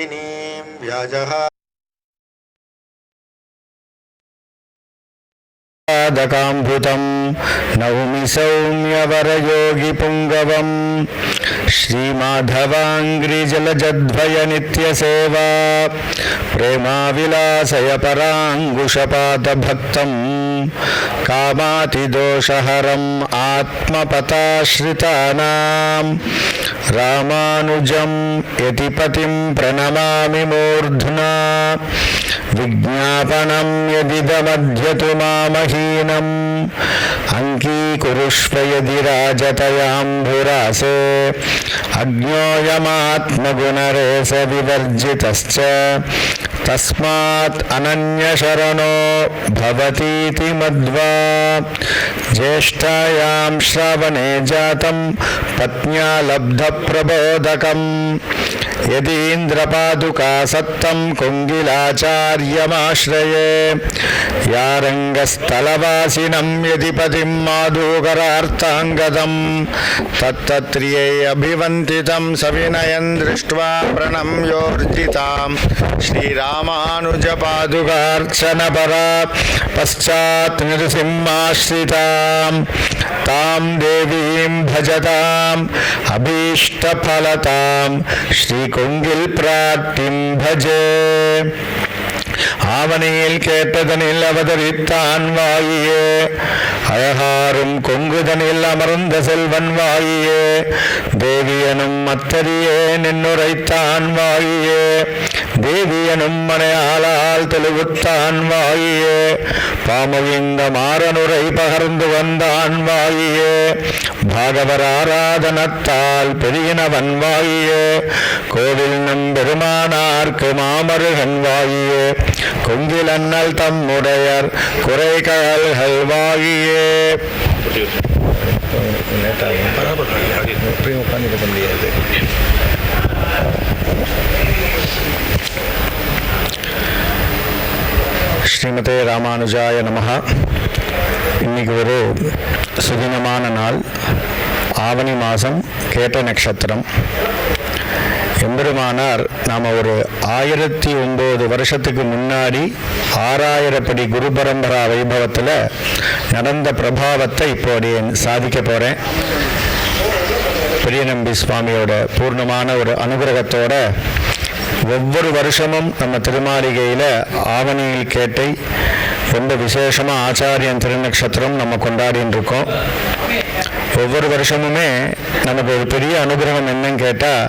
नन्दिनीं व्याजः दकाम्भुतं नौमि सौम्यवरयोगिपुङ्गवं श्रीमाधवाङ्घ्रिजलजद्वयनित्यसेवा प्रेमाविलासय पराङ्कुशपादभक्तं कामातिदोषहरम् आत्मपताश्रितानां रामानुजं यतिपतिं प्रणमामि मूर्ध्ना विज्ञापनं यदिदमध्यतु मामहीनम् अङ्गीकुरुष्व यदि राजतयाम्भुरासे अज्ञोऽयमात्मगुणरेस विवर्जितश्च तस्मात् अनन्यशरणो भवतीति मध्वा ज्येष्ठायां श्रावणे जातं पत्न्या लब्धप्रबोधकम् यदीन्द्रपादुका सत्तं कुङ्गिलाचार्यमाश्रये या रङ्गस्थलवासिनं यदिपतिं माधुकरार्थाङ्गदं तत्तत्रियै अभिवन्दितं सविनयं दृष्ट्वा प्रणम्योर्जितां श्रीरामानुजपादुकार्चनपरा पश्चात् नृसिंहाश्रितां तां देवीं भजताम् अभीष्टफलतां श्रीकुङ्गिल् प्राप्तिं भजे ஆவணியில் கேட்டதனில் அவதரித்தான் வாயே அழகாரும் கொங்குதனில் அமர்ந்த செல்வன் வாயே தேவியனும் மத்தரியே நின்னுரைத்தான் வாயே தேவியனும் மனையாளால் தெளிவுத்தான் வாயே பாமவிந்த மாறனுரை பகர்ந்து வந்தான் வாயே பாகவர் ஆராதனத்தால் பெரியனவன் வாயே கோவில் நம் பெருமானார்க்கு மாமருகன் வாயே கொங்கில் அண்ணல் தம்முடையர் குறைகழல்கள் வாயே. ஸ்ரீமதே ராமானுஜாய நமஹ. இன்னைக்கு ஒரு சுதினமான நாள். ஆவணி மாதம் கேட்ட நட்சத்திரம். எம்பெருமானார் நாம் ஒரு 1009 வருஷத்துக்கு முன்னாடி 6000 படி குரு பரம்பரா வைபவத்தில் நடந்த பிரபாவத்தை இப்போ சாதிக்க போகிறேன். பெரிய நம்பி சுவாமியோட பூர்ணமான ஒரு அனுகிரகத்தோட ஒவ்வொரு வருஷமும் நம்ம திருமாளிகையில் ஆவணியில் கேட்டை ரொம்ப விசேஷமாக ஆச்சாரியன் திருநக்ஷத்திரம் நம்ம கொண்டாடின்னு இருக்கோம். ஒவ்வொரு வருஷமுமே நமக்கு ஒரு பெரிய அனுகிரகம் என்னன்னு கேட்டால்,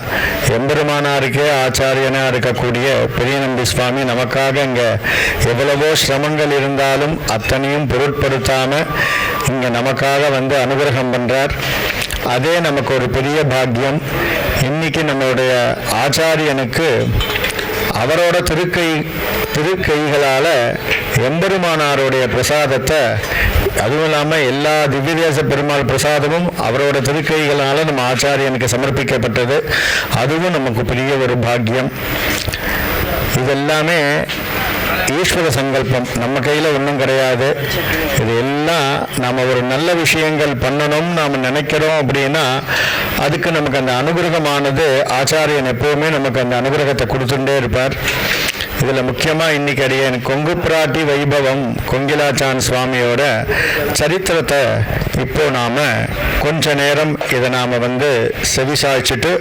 எம்பெருமானாருக்கே ஆச்சாரியனாக இருக்கக்கூடிய பெரிய நம்பி சுவாமி நமக்காக இங்கே எவ்வளவோ சிரமங்கள் இருந்தாலும் அத்தனையும் பொருட்படுத்தாமல் இங்கே நமக்காக வந்து அனுகிரகம் பண்ணுறார். அதே நமக்கு ஒரு பெரிய பாக்கியம். இன்னைக்கு நம்மளுடைய ஆச்சாரியனுக்கு அவரோட திருக்கைகளால் எம்பெருமானாருடைய பிரசாதத்தை, அதுவும் இல்லாமல் எல்லா திவ்யதேச பெருமாள் பிரசாதமும் அவரோட திருக்கைகளால் நம்ம ஆச்சாரியனுக்கு சமர்ப்பிக்கப்பட்டது. அதுவும் நமக்கு பெரிய ஒரு பாக்கியம். இதெல்லாமே ஈஸ்வர சங்கல்பம், நம்ம கையில் ஒன்றும் கிடையாது. இது எல்லாம் நாம் ஒரு நல்ல விஷயங்கள் பண்ணணும் நாம் நினைக்கிறோம் அப்படின்னா அதுக்கு நமக்கு அந்த அனுகிரகமானது ஆச்சாரியன் எப்போவுமே நமக்கு அந்த அனுகிரகத்தை கொடுத்துட்டே இருப்பார். இதில் முக்கியமாக இன்னைக்கு அடியேன் கொங்கு பிராட்டி வைபவம் கொங்கிலாச்சான் சுவாமியோட சரித்திரத்தை இப்போ நாம் கொஞ்ச நேரம் இதை நாம் வந்து செவிசாய்ச்சிட்டு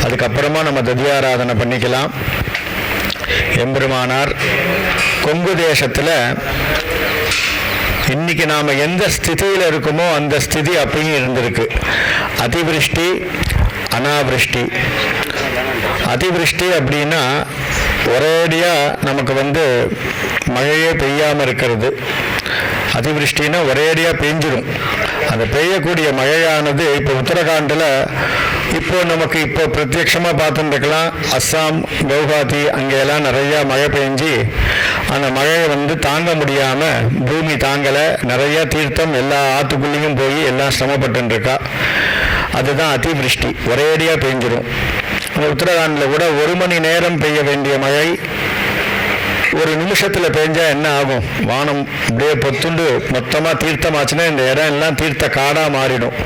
அதுக்கப்புறமா நம்ம ததியாராதனை பண்ணிக்கலாம். எம்பெருமானார் கொங்கு தேசத்தில் இன்னைக்கு நாம் எந்த ஸ்திதியில் இருக்குமோ அந்த ஸ்திதி அப்பயும் இருந்திருக்கு. அதிவிருஷ்டி அனாவிருஷ்டி. அதிவிருஷ்டி அப்படின்னா ஒரேடியாக நமக்கு வந்து மழையே பெய்யாமல் இருக்கிறது. அதிவிருஷ்டின்னா ஒரேடியாக பெஞ்சிடும். அந்த பெய்யக்கூடிய மழையானது இப்போ உத்தரகாண்டில் இப்போ நமக்கு இப்போ பிரத்யட்சமாக பார்த்துருக்கலாம். அஸ்ஸாம், கவுஹாத்தி அங்கெல்லாம் நிறையா மழை பெஞ்சி அந்த மழையை வந்து தாங்க முடியாமல் பூமி தாங்கலை. நிறையா தீர்த்தம் எல்லா ஆற்றுக்குள்ளேயும் போய் எல்லாம் சிரமப்பட்டுருக்கா. அதுதான் அதிவிருஷ்டி, ஒரேடியாக பெஞ்சிடும். உத்தரகாண்டில் கூட 1 மணி நேரம் பெய்ய வேண்டிய மழை ஒரு நிமிஷத்தில் பெஞ்சா என்ன ஆகும்? வானம் அப்படியே பொத்துண்டு மொத்தமாக தீர்த்தமாச்சுன்னா இந்த இடம் எல்லாம் தீர்த்த காடாக மாறிடும்.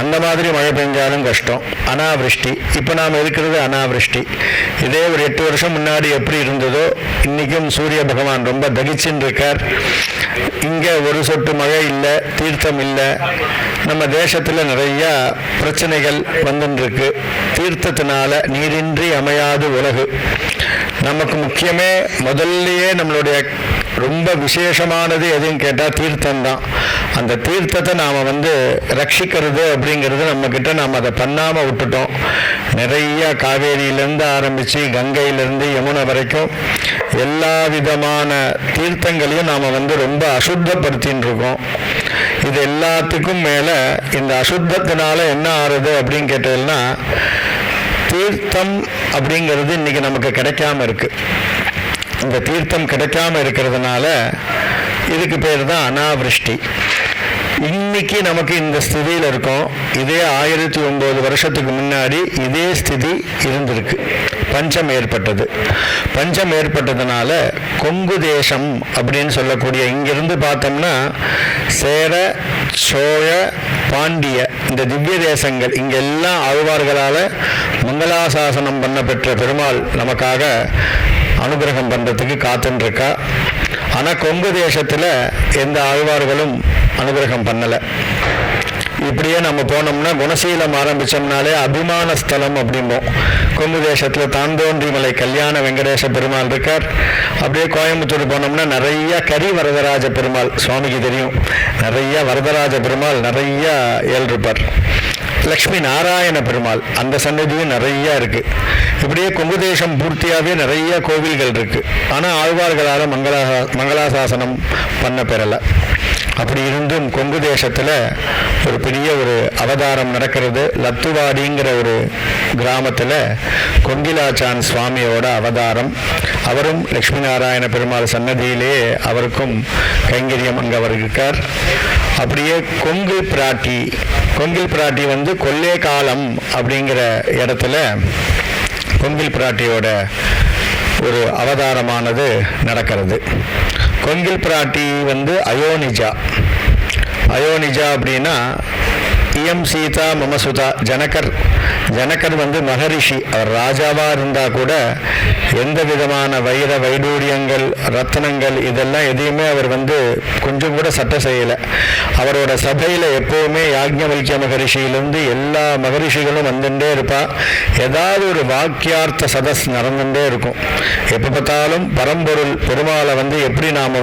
அந்த மாதிரி மழை பெஞ்சாலும் கஷ்டம். அனாவிருஷ்டி. இப்போ நாம் இருக்கிறது அனாவிருஷ்டி. இதே ஒரு 8 வருஷம் முன்னாடி எப்படி இருந்ததோ இன்றைக்கும் சூரிய பகவான் ரொம்ப தகிச்சுன்னு இருக்கார். இங்கே ஒரு சொட்டு மழை இல்லை, தீர்த்தம் இல்லை. நம்ம தேசத்தில் நிறையா பிரச்சனைகள் வந்துருக்கு. தீர்த்தத்தினால நீரின்றி அமையாது உலகு. நமக்கு முக்கியமே முதல்லையே நம்மளுடைய ரொம்ப விசேஷமானது எதுன்னு கேட்டால் தீர்த்தம்தான். அந்த தீர்த்தத்தை நாம் ரட்சிக்கிறது அப்படிங்கிறது நம்மக்கிட்ட நாம் அதை பண்ணாமல் விட்டுட்டோம். நிறைய காவேரியிலேருந்து ஆரம்பித்து கங்கையிலேருந்து யமுனை வரைக்கும் எல்லா விதமான தீர்த்தங்களையும் நாம் ரொம்ப அசுத்தப்படுத்தின்னு இருக்கோம். இது எல்லாத்துக்கும் மேலே இந்த அசுத்தத்தினால என்ன ஆறுது அப்படின்னு கேட்டதுன்னா, தீர்த்தம் அப்படிங்கிறது இன்றைக்கி நமக்கு கிடைக்காம இருக்குது. இந்த தீர்த்தம் கிடைக்காம இருக்கிறதுனால இதுக்கு பேர் தான் அனாவிருஷ்டி. இன்னைக்கு நமக்கு இந்த ஸ்திதியில் இருக்கோம். இதே 1009 வருஷத்துக்கு முன்னாடி இதே ஸ்திதி இருந்திருக்கு. பஞ்சம் ஏற்பட்டது. பஞ்சம் ஏற்பட்டதுனால கொங்கு தேசம் அப்படின்னு சொல்லக்கூடிய இங்கிருந்து பார்த்தோம்னா சேர, சோழ, பாண்டிய இந்த திவ்ய தேசங்கள் இங்கெல்லாம் ஆழ்வார்களால் மங்களாசாசனம் பண்ண பெற்ற பெருமாள் நமக்காக அனுகிரகம் பண்ணுறதுக்கு காத்துருக்கா. ஆனால் கொங்கு தேசத்தில் எந்த ஆழ்வார்களும் அனுகிரகம் பண்ணலை. இப்படியே நம்ம போனோம்னா குணசீலம் ஆரம்பித்தோம்னாலே அபிமான ஸ்தலம் அப்படிம்போம். கொங்கு தேசத்தில் தாந்தோன்றிமலை கல்யாண வெங்கடேச பெருமாள் இருக்கார். அப்படியே கோயம்புத்தூர் போனோம்னா நிறைய கரி வரதராஜ பெருமாள் சுவாமிக்கு தெரியும். நிறைய வரதராஜ பெருமாள் நிறைய ஏழ்ருப்பார். லக்ஷ்மி நாராயண பெருமாள் அந்த சன்னதியும் நிறைய இருக்குது. இப்படியே கொங்கு தேசம் பூர்த்தியாகவே நிறைய கோவில்கள் இருக்குது. ஆனால் ஆழ்வார்களால் மங்களாசாசனம் பண்ண பெறலை. அப்படி இருந்தும் கொங்கு தேசத்தில் ஒரு பெரிய ஒரு அவதாரம் நடக்கிறது. லத்துவாடிங்கிற ஒரு கிராமத்தில் கொங்கிலாச்சான் சுவாமியோட அவதாரம். அவரும் லக்ஷ்மி நாராயண பெருமாள் சன்னதியிலே அவருக்கும் கைங்கரியம் அங்கே அவர் இருக்கார். அப்படியே கொங்கில் பிராட்டி கொல்லே காலம் அப்படிங்கிற இடத்துல கொங்கில் பிராட்டியோட ஒரு அவதாரமானது நடக்கிறது. கொங்கில் பிராட்டி அயோனிஜா அப்படின்னா இயம் சீதா மமசுதா. ஜனகர் மகரிஷி. அவர் ராஜாவாக இருந்தால் கூட எந்த விதமான வைர வைடூரியங்கள் ரத்னங்கள் இதெல்லாம் எதையுமே அவர் கொஞ்சம் கூட சட்டம் செய்யலை. அவரோட சபையில் எப்போவுமே யாக்ஞவல்கிய மகரிஷியிலிருந்து எல்லா மகரிஷிகளும் வந்துட்டே இருப்பா. ஏதாவது ஒரு வாக்கியார்த்த சதஸ் நடந்துட்டே இருக்கும். எப்போ பார்த்தாலும் பரம்பொருள் பெருமாளை எப்படி நாம்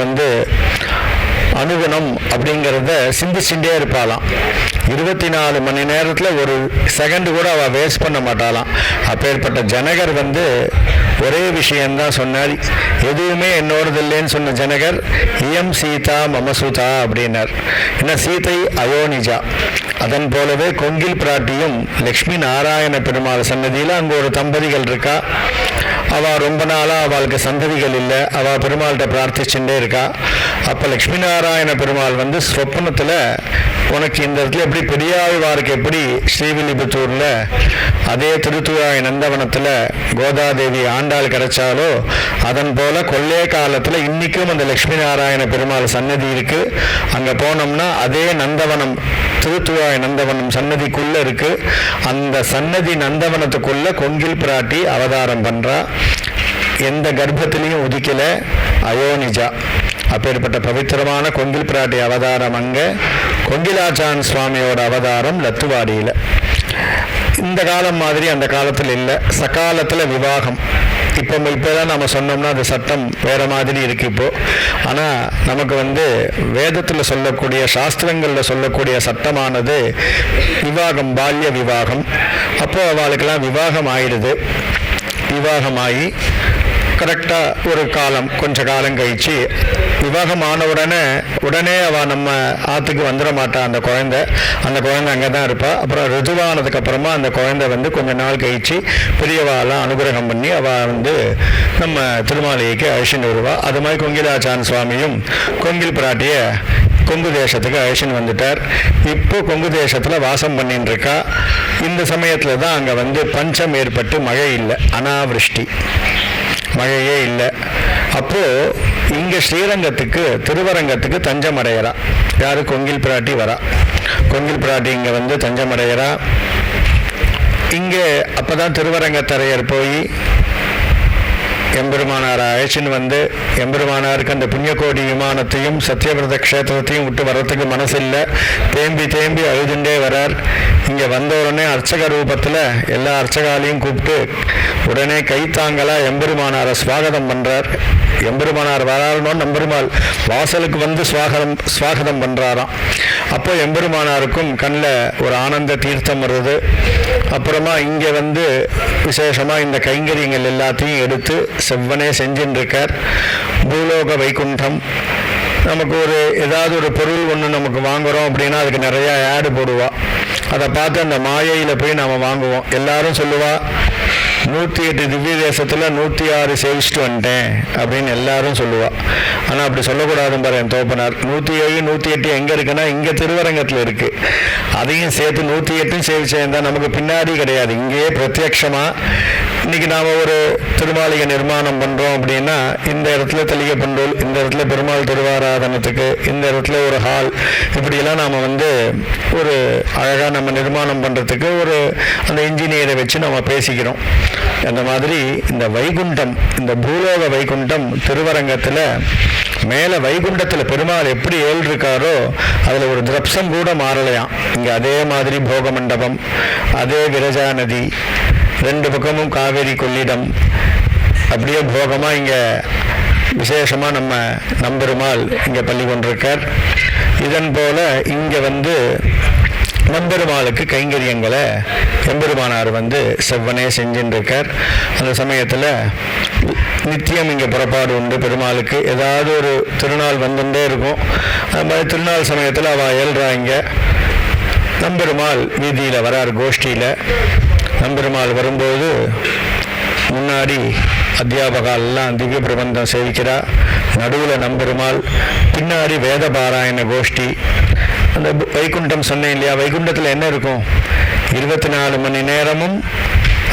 அணுகணும் அப்படிங்கிறத சிந்திச்சுட்டே இருப்பாளாம். 24 மணி நேரத்தில் ஒரு செகண்ட் கூட அவள் வேஸ்ட் பண்ண மாட்டாளாம். அப்பேற்பட்ட ஜனகர் ஒரே விஷயந்தான் சொன்னார். எதுவுமே என்னோடது இல்லைன்னு சொன்ன ஜனகர் இயம் சீதா மமசுதா அப்படின்னார். என்ன சீதை அயோனிஜா. அதன் போலவே கொங்கில் பிராட்டியும் லக்ஷ்மி நாராயண பெருமாள் சன்னதியில் அங்கே ஒரு தம்பதிகள் இருக்கா. அவள் ரொம்ப நாளாக அவளுக்கு சந்ததிகள் இல்லை. அவள் பெருமாள்கிட்ட பிரார்த்திச்சுட்டே இருக்கா. அப்போ லக்ஷ்மி நாராயண பெருமாள் சொப்பனத்தில் உனக்கு இந்த இடத்துல எப்படி பெரியாழ்வாருக்கு எப்படி ஸ்ரீவில்லிபுத்தூரில் அதே திருத்துவாய் நந்தவனத்தில் கோதாதேவி ஆண்டாள் கிடைச்சாலோ அதன் போல் கொல்லே காலத்தில் இன்றைக்கும் அந்த லக்ஷ்மி நாராயண பெருமாள் சன்னதி இருக்குது. அங்கே போனோம்னா அதே நந்தவனம் திருத்துவாய் நந்தவனம் சன்னதிக்குள்ளே இருக்குது. அந்த சன்னதி நந்தவனத்துக்குள்ளே கொங்கில் பிராட்டி அவதாரம் பண்ணுறா. எந்த கர்ப்பத்திலையும் உதிக்கலை. அயோனிஜா. அப்பேற்பட்ட பவித்திரமான கொங்கில் பிராட்டி அவதாரம் அங்கே. கொங்கிலாச்சான் சுவாமியோட அவதாரம் லத்துவாடியில். இந்த காலம் மாதிரி அந்த காலத்தில் இல்லை. சகாலத்தில் விவாகம். இப்போதான் நம்ம சொன்னோம்னா அது சட்டம் வேறு மாதிரி இருக்குது இப்போது. ஆனால் நமக்கு வேதத்தில் சொல்லக்கூடிய சாஸ்திரங்களில் சொல்லக்கூடிய சட்டமானது விவாகம், பால்ய விவாகம். அப்போது அவளுக்கெல்லாம் விவாகம் ஆயிடுது. விவாகமாகி கரெக்டாக ஒரு காலம் கொஞ்ச காலம் கழிச்சு விவாகமான உடனே அவள் நம்ம ஆற்றுக்கு வந்துட மாட்டாள். அந்த குழந்தை அங்கே தான் இருப்பாள். அப்புறம் ரிதுவானதுக்கப்புறமா அந்த குழந்தை கொஞ்ச நாள் கழிச்சு பெரியவாலாம் அனுகிரகம் பண்ணி அவள் நம்ம திருமாலைக்கு அழிச்சுன்னு வருவாள். அது மாதிரி கொங்கிலாச்சான் சுவாமியும் கொங்கில் பிராட்டியை கொங்கு தேசத்துக்கு அழிச்சுன்னு வந்துட்டார். இப்போ கொங்கு தேசத்தில் வாசம் பண்ணின்னு இருக்கா. இந்த சமயத்தில் தான் அங்கே பஞ்சம் ஏற்பட்டு மழை இல்லை. அனாவிருஷ்டி. மழையே இல்லை. அப்போது இங்கே ஸ்ரீரங்கத்துக்கு திருவரங்கத்துக்கு தஞ்சம் அடைகிறா. யார்? கொங்கில் பிராட்டி வரா. கொங்கில் பிராட்டி இங்கே வந்து தஞ்சம் அடைகிறா. இங்கே அப்போ தான் திருவரங்கத்தரையர் போய் எம்பெருமானார் அழைச்சின்னு வந்து எம்பெருமானாருக்கு அந்த புண்ணியகோடி விமானத்தையும் சத்தியவிரத க்ஷேத்திரத்தையும் விட்டு வர்றதுக்கு மனசில்லை. தேம்பி தேம்பி அழுதுண்டே வரார். இங்கே வந்த உடனே அர்ச்சக ரூபத்தில் எல்லா அர்ச்சகாலையும் கூப்பிட்டு உடனே கைத்தாங்கலாக எம்பெருமானாரை ஸ்வாகதம் பண்ணுறார். எம்பெருமானார் வராருனோ நம்பெருமாள் வாசலுக்கு வந்து ஸ்வாகதம் பண்ணுறாராம். அப்போ எம்பெருமானாருக்கும் கண்ணில் ஒரு ஆனந்த தீர்த்தம் வருது. அப்புறமா இங்கே வந்து விசேஷமாக இந்த கைங்கரியங்கள் எல்லாத்தையும் எடுத்து செவ்வனே செஞ்சுன்னு இருக்கார். பூலோக வைகுண்டம். நமக்கு ஏதாவது ஒரு பொருள் ஒன்று நமக்கு வாங்குகிறோம் அப்படின்னா அதுக்கு நிறையா ஆடு போடுவா. அதை பார்த்து அந்த மாயையில் போய் நாம் வாங்குவோம். எல்லாரும் சொல்லுவா 108 திவ்ய தேசத்தில் 106 சேவிச்சுட்டு வந்துட்டேன் அப்படின்னு எல்லாரும் சொல்லுவா. ஆனால் அப்படி சொல்லக்கூடாதுன்னு பாரு என் தோப்பனார். 107 108 எங்கே இருக்குன்னா இங்கே திருவரங்கத்தில் இருக்குது. அதையும் சேர்த்து 108 சேவிச்சேன் தான். நமக்கு பின்னாடி கிடையாது, இங்கேயே பிரத்யக்ஷமாக. இன்றைக்கி நாம் ஒரு திருமாளிகை நிர்மாணம் பண்ணுறோம் அப்படின்னா இந்த இடத்துல தெளிகை பண்டோல், இந்த இடத்துல பெருமாள் திருவாராதனத்துக்கு, இந்த இடத்துல ஒரு ஹால், இப்படியெல்லாம் நாம் வந்து ஒரு அழகாக நம்ம நிர்மாணம் பண்ணுறதுக்கு அந்த இன்ஜினியரை வச்சு நம்ம பேசிக்கிறோம். அந்த மாதிரி இந்த வைகுண்டம், இந்த பூலோக வைகுண்டம் திருவரங்கத்தில் மேலே வைகுண்டத்தில் பெருமாள் எப்படி ஏழ்ருக்காரோ அதில் ஒரு திரப்சம் கூட மாறலையாம். இங்கே அதே மாதிரி போக மண்டபம், அதே விரஜா நதி, 2 பக்கமும் காவேரி கொள்ளிடம், அப்படியே போகமாக இங்கே விசேஷமாக நம்ம நம்பெருமாள் இங்கே பள்ளி கொண்டிருக்கார். இதன் போல் இங்கே வந்து நம்பெருமாளுக்கு கைங்கரியங்களை எம்பெருமானார் வந்து செவ்வனே செஞ்சுட்டு இருக்கார். அந்த சமயத்தில் நித்தியம் இங்கே புறப்பாடு உண்டு. பெருமாளுக்கு ஏதாவது ஒரு திருநாள் வந்துட்டே இருக்கும். அது மாதிரி திருநாள் சமயத்தில் அவள் ஏழ்றா. இங்கே நம்பெருமாள் வீதியில் வரார். கோஷ்டியில் நம்பெருமாள் வரும்போது முன்னாடி அத்தியாபகாலெல்லாம் திவ்ய பிரபந்தம் சேவிக்கிறா. நடுவில் நம்பெருமாள், பின்னாடி வேத பாராயண கோஷ்டி. அந்த வைகுண்டம் சொன்னேன் இல்லையா, வைகுண்டத்தில் என்ன இருக்கும்? 24 மணி நேரமும்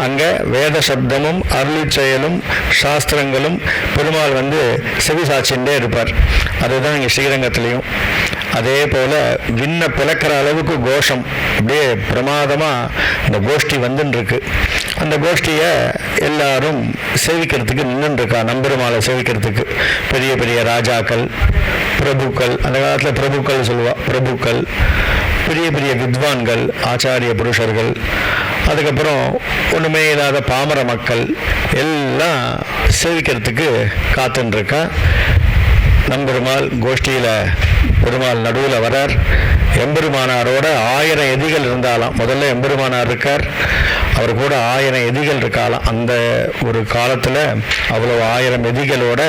அங்கே வேத சப்தமும் அருள் செயலும் சாஸ்திரங்களும் பெருமாள் வந்து செவி சாட்சிண்டே இருப்பார். அதுதான் இங்கே ஸ்ரீரங்கத்திலையும். அதே போல் விண்ண பிளக்கிற அளவுக்கு கோஷம், அப்படியே பிரமாதமாக இந்த கோஷ்டி வந்துன்னு. அந்த கோஷ்டியை எல்லாரும் சேவிக்கிறதுக்கு நின்றுருக்கா. நம்பெருமாளை சேவிக்கிறதுக்கு பெரிய பெரிய ராஜாக்கள், பிரபுக்கள், அந்த காலத்தில் பிரபுக்கள் சொல்லுவா, பிரபுக்கள், பெரிய பெரிய வித்வான்கள், ஆச்சாரிய புருஷர்கள், அதுக்கப்புறம் ஒன்றுமே இல்லாத பாமர மக்கள் எல்லாம் சேவிக்கிறதுக்கு காத்துருக்கா. நம்பெருமாள் கோஷ்டியில் பெருமாள் நடுவில் வரார். எம்பெருமானாரோட 1000 எதிகள் இருந்தாலாம். முதல்ல எம்பெருமானார் இருக்கார், அவர் கூட 1000 எதிகள் இருக்காலாம். அந்த ஒரு காலத்தில் அவ்வளோ 1000 எதிகளோட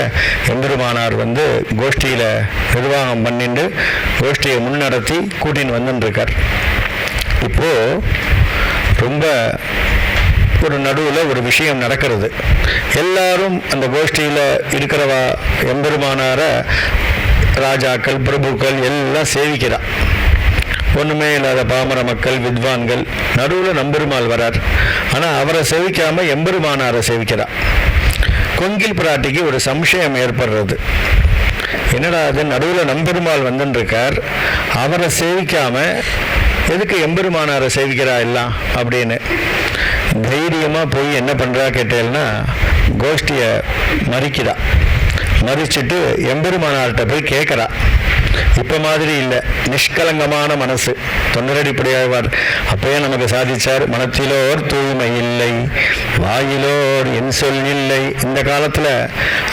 எம்பெருமானார் வந்து கோஷ்டியில் நிர்வாகம் பண்ணிட்டு கோஷ்டியை முன்னடத்தி கூட்டின்னு வந்துட்டுருக்கார். இப்போது ரொம்ப ஒரு நடுவில் ஒரு விஷயம் நடக்கிறது. எல்லாரும் அந்த கோஷ்டியில் இருக்கிறவா எம்பெருமானார ராஜாக்கள், பிரபுக்கள் எல்லாம் சேவிக்கிறா. ஒன்றுமே இல்லாத பாமர மக்கள், வித்வான்கள். நடுவில் நம்பெருமாள் வரார். ஆனால் அவரை சேவிக்காமல் எம்பெருமானாரை சேவிக்கிறா. கொங்கில் பிராட்டிக்கு ஒரு சம்சயம் ஏற்படுறது. என்னடா அது, நடுவில் நம்பெருமாள் வந்துருக்கார், அவரை சேவிக்காமல் எதுக்கு எம்பெருமானாரை சேவிக்கிறா எல்லாம் அப்படின்னு தைரியமாக போய் என்ன பண்ணுறா கேட்டேன்னா கோஷ்டியை மறிக்கிறா. மறிச்சுட்டு எம்பெருமானார்கிட்ட போய் கேட்குறா. இப்போ மாதிரி இல்லை, நிஷ்கலங்கமான மனசு. தொண்டரடிப்படையாழ்வார் அப்பயே நமக்கு சாதிச்சார், மனத்திலோர் தூய்மை இல்லை, வாயிலோர் என் சொல் இல்லை. இந்த காலத்தில்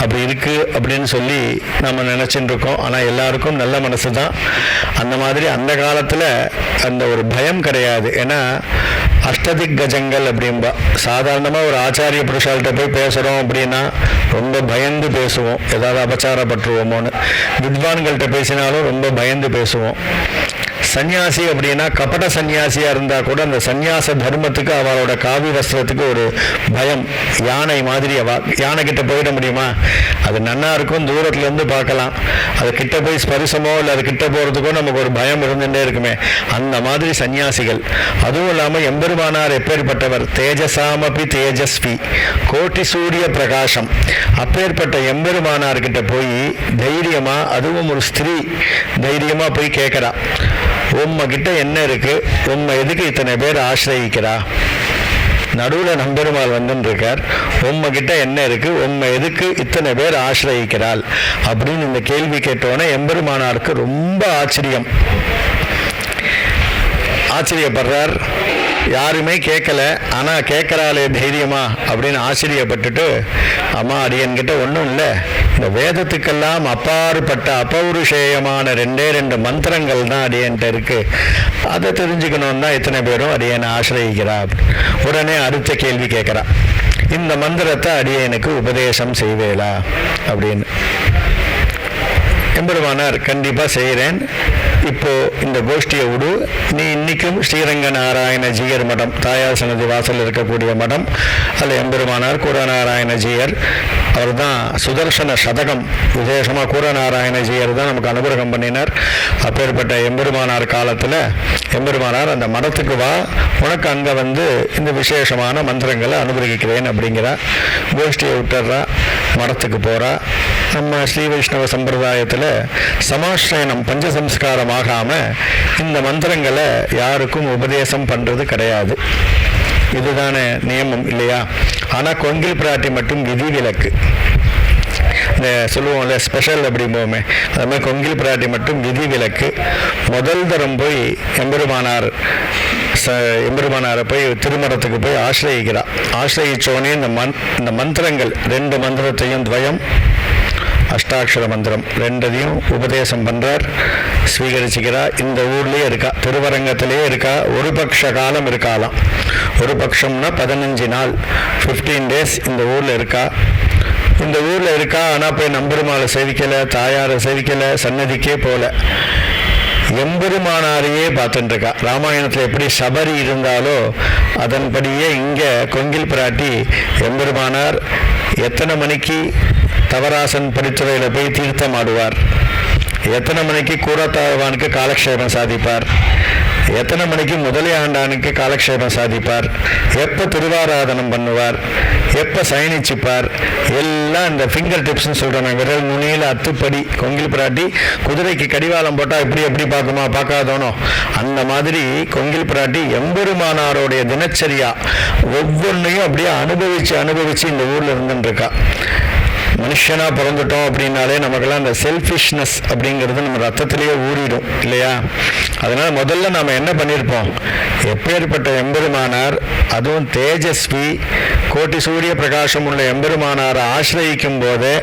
அப்படி இருக்குது அப்படின்னு சொல்லி நம்ம நினச்சிட்டு இருக்கோம். ஆனால் எல்லாருக்கும் நல்ல மனசு தான். அந்த மாதிரி அந்த காலத்தில் அந்த ஒரு பயம் கிடையாது. ஏன்னா அஷ்டதிக் கஜங்கள் அப்படின்பா. சாதாரணமாக ஒரு ஆச்சாரிய புருஷால்கிட்ட போய் பேசுகிறோம் அப்படின்னா ரொம்ப பயந்து பேசுவோம், ஏதாவது அபச்சாரப்பட்டுருவோமோன்னு. வித்வான்கள்கிட்ட பேசினாலும் ரொம்ப பயந்து பேசுவோம். சன்னியாசி அப்படின்னா கபட சன்னியாசியாக இருந்தால் கூட அந்த சன்னியாச தர்மத்துக்கு அவளோட காவி வஸ்திரத்துக்கு ஒரு பயம். யானை மாதிரி யானை கிட்ட போயிட முடியுமா? அது நன்னா இருக்கும், தூரத்துலேருந்து பார்க்கலாம். அது கிட்ட போய் ஸ்பரிசமோ இல்லை அது கிட்ட போகிறதுக்கோ நமக்கு ஒரு பயம் இருந்துகிட்டே இருக்குமே. அந்த மாதிரி சன்னியாசிகள். அதுவும் இல்லாமல் எம்பெருமானார் எப்பேற்பட்டவர்? தேஜசாமபி தேஜஸ்வி, கோட்டி சூரிய பிரகாசம். அப்பேற்பட்ட எம்பெருமானார்கிட்ட போய் தைரியமா, அதுவும் ஒரு ஸ்திரீ தைரியமா போய் கேட்கிறா, உம்ம கிட்ட என்ன இருக்கு? உம்மை எதுக்கு இத்தனை பேர் ஆசிரயிக்கிறா? நடுவில் நம்பெருமாள் வந்துன்னு இருக்கார். உம்ம கிட்ட என்ன இருக்கு? உம்மை எதுக்கு இத்தனை பேர் ஆசிரயிக்கிறாள் அப்படின்னு இந்த கேள்வி கேட்டோன்னே எம்பெருமானாருக்கு ரொம்ப ஆச்சரியப்படுறார். யாருமே கேட்கல, ஆனால் கேட்குறாளே தைரியமா அப்படின்னு ஆச்சரியப்பட்டுட்டு, அம்மா அடியன்கிட்ட ஒன்றும் இல்லை, இந்த வேதத்துக்கெல்லாம் அப்பாற்பட்ட அபௌருஷேயமான 2 மந்திரங்கள் தான் அடியன்ட்ட இருக்கு, அதை தெரிஞ்சுக்கணும் தான் இத்தனை பேரும் அடியனை ஆசிரயிக்கிறா. உடனே அடுத்த கேள்வி கேட்குறா, இந்த மந்திரத்தை அடியனுக்கு உபதேசம் செய்வேளா அப்படின்னு. எம்பெருமானார் கண்டிப்பாக செய்கிறேன், இப்போ இந்த கோஷ்டியை விடு, நீ இன்னைக்கும் ஸ்ரீரங்க நாராயண ஜீயர் மடம், தாயார் சன்னதி வாசல் இருக்கக்கூடிய மடம், அதில் எம்பெருமானார் கூரநாராயணஜீயர் அவர் தான் சுதர்சன சதகம் விசேஷமாக கூரநாராயணஜீயர் தான் நமக்கு அனுகிரகம் பண்ணினார். அப்பேற்பட்ட எம்பெருமானார் காலத்தில் எம்பெருமானார் அந்த மடத்துக்கு வா, உனக்கு அங்கே வந்து இந்த விசேஷமான மந்திரங்களை அனுகிரகிக்கிறேன் அப்படிங்கிறா. கோஷ்டியை விட்டுறா, மடத்துக்கு போகிறா. நம்ம ஸ்ரீ வைஷ்ணவ சம்பிரதாயத்தில் சமாஸ்ரயனம் பஞ்சசம்ஸ்காரம் ஆகாமல் இந்த மந்திரங்களை யாருக்கும் உபதேசம் பண்ணுறது கிடையாது. இதுதானே நியமம் இல்லையா? ஆனால் கொங்கில் பிராட்டி மட்டும் விதிவிலக்கு. இந்த சொல்லுவோம்ல ஸ்பெஷல் அப்படிம்போமே, அது மாதிரி கொங்கில் பிராட்டி மட்டும் விதிவிலக்கு. முதல் தரம் போய் எம்பெருமானாரை போய் திருமணத்துக்கு போய் ஆசிரயிக்கிறார். ஆசிரயிச்சோடனே இந்த மந்திரங்கள் 2 மந்திரத்தையும் துவயம் அஷ்டாட்சர மந்திரம் 2தையும் உபதேசம் பண்ணுறார், ஸ்வீகரிச்சுக்கிறார். இந்த ஊர்லேயே இருக்கா, திருவரங்கத்திலேயே இருக்கா. ஒரு பட்ச காலம் இருக்காலாம். ஒரு பட்சம்னா 15 நாள், 15 டேஸ் இந்த ஊரில் இருக்கா. இந்த ஊரில் இருக்கா. ஆனால் போய் நம்பெருமாளை சேவிக்கலை, தாயாரை சேவிக்கலை, சன்னதிக்கே போகல. எம்பெருமானாரையே பார்த்துட்டு இருக்கா. ராமாயணத்தில் எப்படி சபரி இருந்தாலோ அதன்படியே இங்கே கொங்கில் பிராட்டி எம்பெருமானார் எத்தனை மணிக்கு தவராசன் படித்துறையில் போய் தீர்த்தம் ஆடுவார், எத்தனை மணிக்கு கூரத்தாழ்வானுக்கு காலக்ஷேபம் சாதிப்பார், எத்தனை மணிக்கு முதலியாண்டானுக்கு காலக்ஷேபம் சாதிப்பார், எப்போ திருவாராதனம் பண்ணுவார், எப்போ சயனிச்சுப்பார், எல்லாம் இந்த ஃபிங்கர் டிப்ஸ்ன்னு சொல்கிறோம். விரல் நுனியில் அத்துப்படி. கொங்கில் பிராட்டி குதிரைக்கு கடிவாளம் போட்டால் எப்படி பார்க்குமா, பார்க்காதோனோ அந்த மாதிரி கொங்கில் பிராட்டி எம்பெருமானாரோடைய தினச்சரியா ஒவ்வொன்றையும் அப்படியே அனுபவிச்சு இந்த ஊரில் இருந்துருக்கா. மனுஷனாக பிறந்துட்டோம் அப்படின்னாலே நமக்கெல்லாம் அந்த செல்ஃபிஷ்னஸ் அப்படிங்கிறது நம்ம ரத்தத்திலேயே ஊறிடும் இல்லையா? அதனால் முதல்ல நாம் என்ன பண்ணியிருப்போம், எப்பேற்பட்ட எம்பெருமானார், அதுவும் தேஜஸ்வி கோட்டி சூரிய பிரகாசம் உள்ள எம்பெருமானாரை ஆசிரயிக்கும் போது